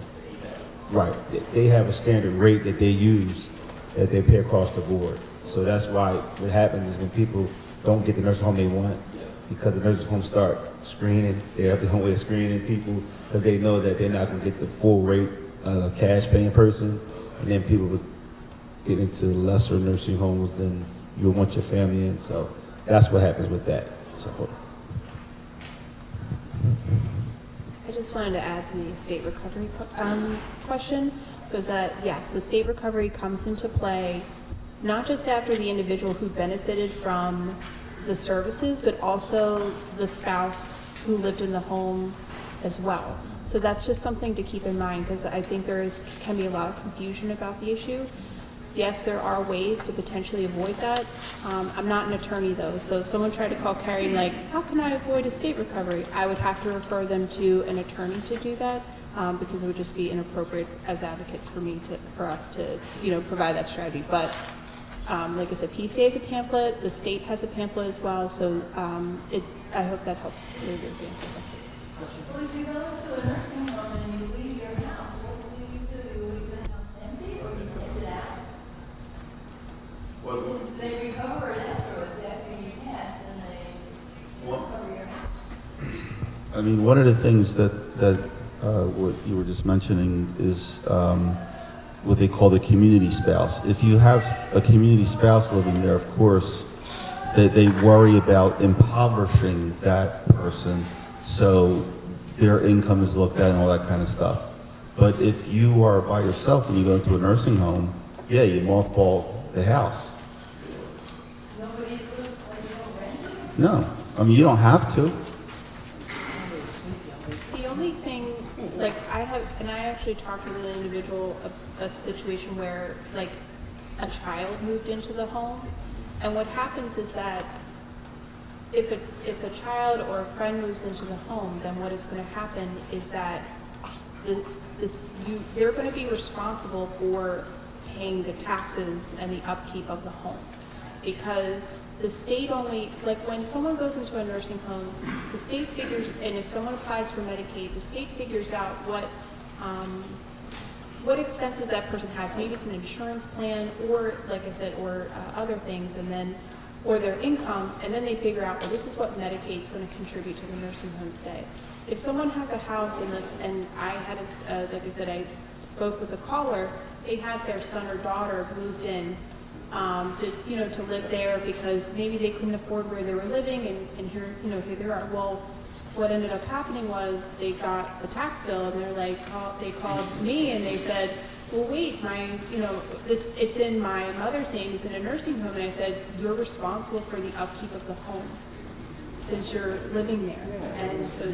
Right, they have a standard rate that they use, that they pay across the board. So that's why what happens is when people don't get the nursing home they want, because the nursing homes start screening, they have their own way of screening people, because they know that they're not going to get the full rate cash paying person, and then people would get into lesser nursing homes than you would want your family in. So that's what happens with that. So. I just wanted to add to the estate recovery question, was that yes, the state recovery comes into play not just after the individual who benefited from the services, but also the spouse who lived in the home as well. So that's just something to keep in mind, because I think can be a lot of confusion about the issue. Yes, there are ways to potentially avoid that. I'm not an attorney though, so if someone tried to call Carrie and how can I avoid estate recovery? I would have to refer them to an attorney to do that, because it would just be inappropriate as advocates for us to provide that strategy. But like I said, PCA has a pamphlet, the state has a pamphlet as well, so I hope that helps clear those answers up. Well, if you go to a nursing home and you leave your house, what will you do? You leave the house empty or you rent it out? They recover it afterwards, after you pass, and they recover your house. I mean, one of the things that what you were just mentioning is what they call the community spouse. If you have a community spouse living there, of course, they worry about impoverishing that person. So their income is looked at and all that kind of stuff. But if you are by yourself and you go into a nursing home, yeah, you mothball the house. Nobody's good when you don't rent it? No, I mean, you don't have to. The only thing, like, I actually talked with an individual, a situation where, like, a child moved into the home, and what happens is that if a child or a friend moves into the home, then what is going to happen is that they're going to be responsible for paying the taxes and the upkeep of the home, because the state only, like, when someone goes into a nursing home, the state figures, and if someone applies for Medicaid, the state figures out what expenses that person has. Maybe it's an insurance plan, or, like I said, or other things, and then, or their income, and then they figure out, well, this is what Medicaid is going to contribute to the nursing home stay. If someone has a house, and I had, like I said, I spoke with a caller, they had their son or daughter moved in to live there because maybe they couldn't afford where they were living, and here they are. Well, what ended up happening was they got a tax bill, and they're like, they called me and they said, well, wait, it's in my mother's name, it's in a nursing home, and I said, you're responsible for the upkeep of the home since you're living there, and so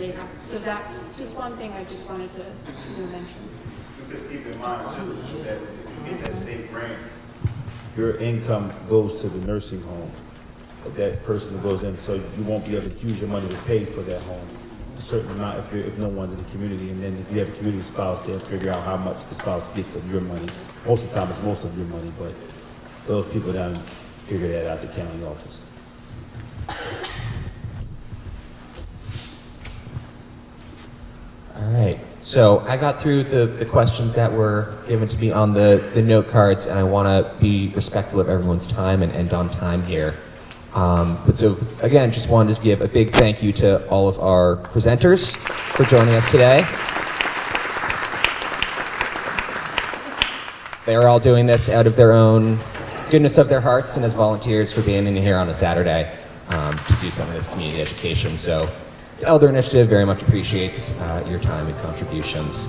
that's just one thing I just wanted to mention. Just keep in mind too, that if you get that state grant, your income goes to the nursing home, that person that goes in, so you won't be able to use your money to pay for that home. A certain amount if no one's in the community, and then if you have a community spouse, they'll figure out how much the spouse gets of your money. Most of the time it's most of your money, but those people down figure that out, the county office. All right. So I got through the questions that were given to me on the note cards, and I want to be respectful of everyone's time and end on time here. But so, again, just wanted to give a big thank you to all of our presenters for joining us today. They are all doing this out of their own goodness of their hearts and as volunteers for being in here on a Saturday to do some of this community education. So the Elder Initiative very much appreciates your time and contributions.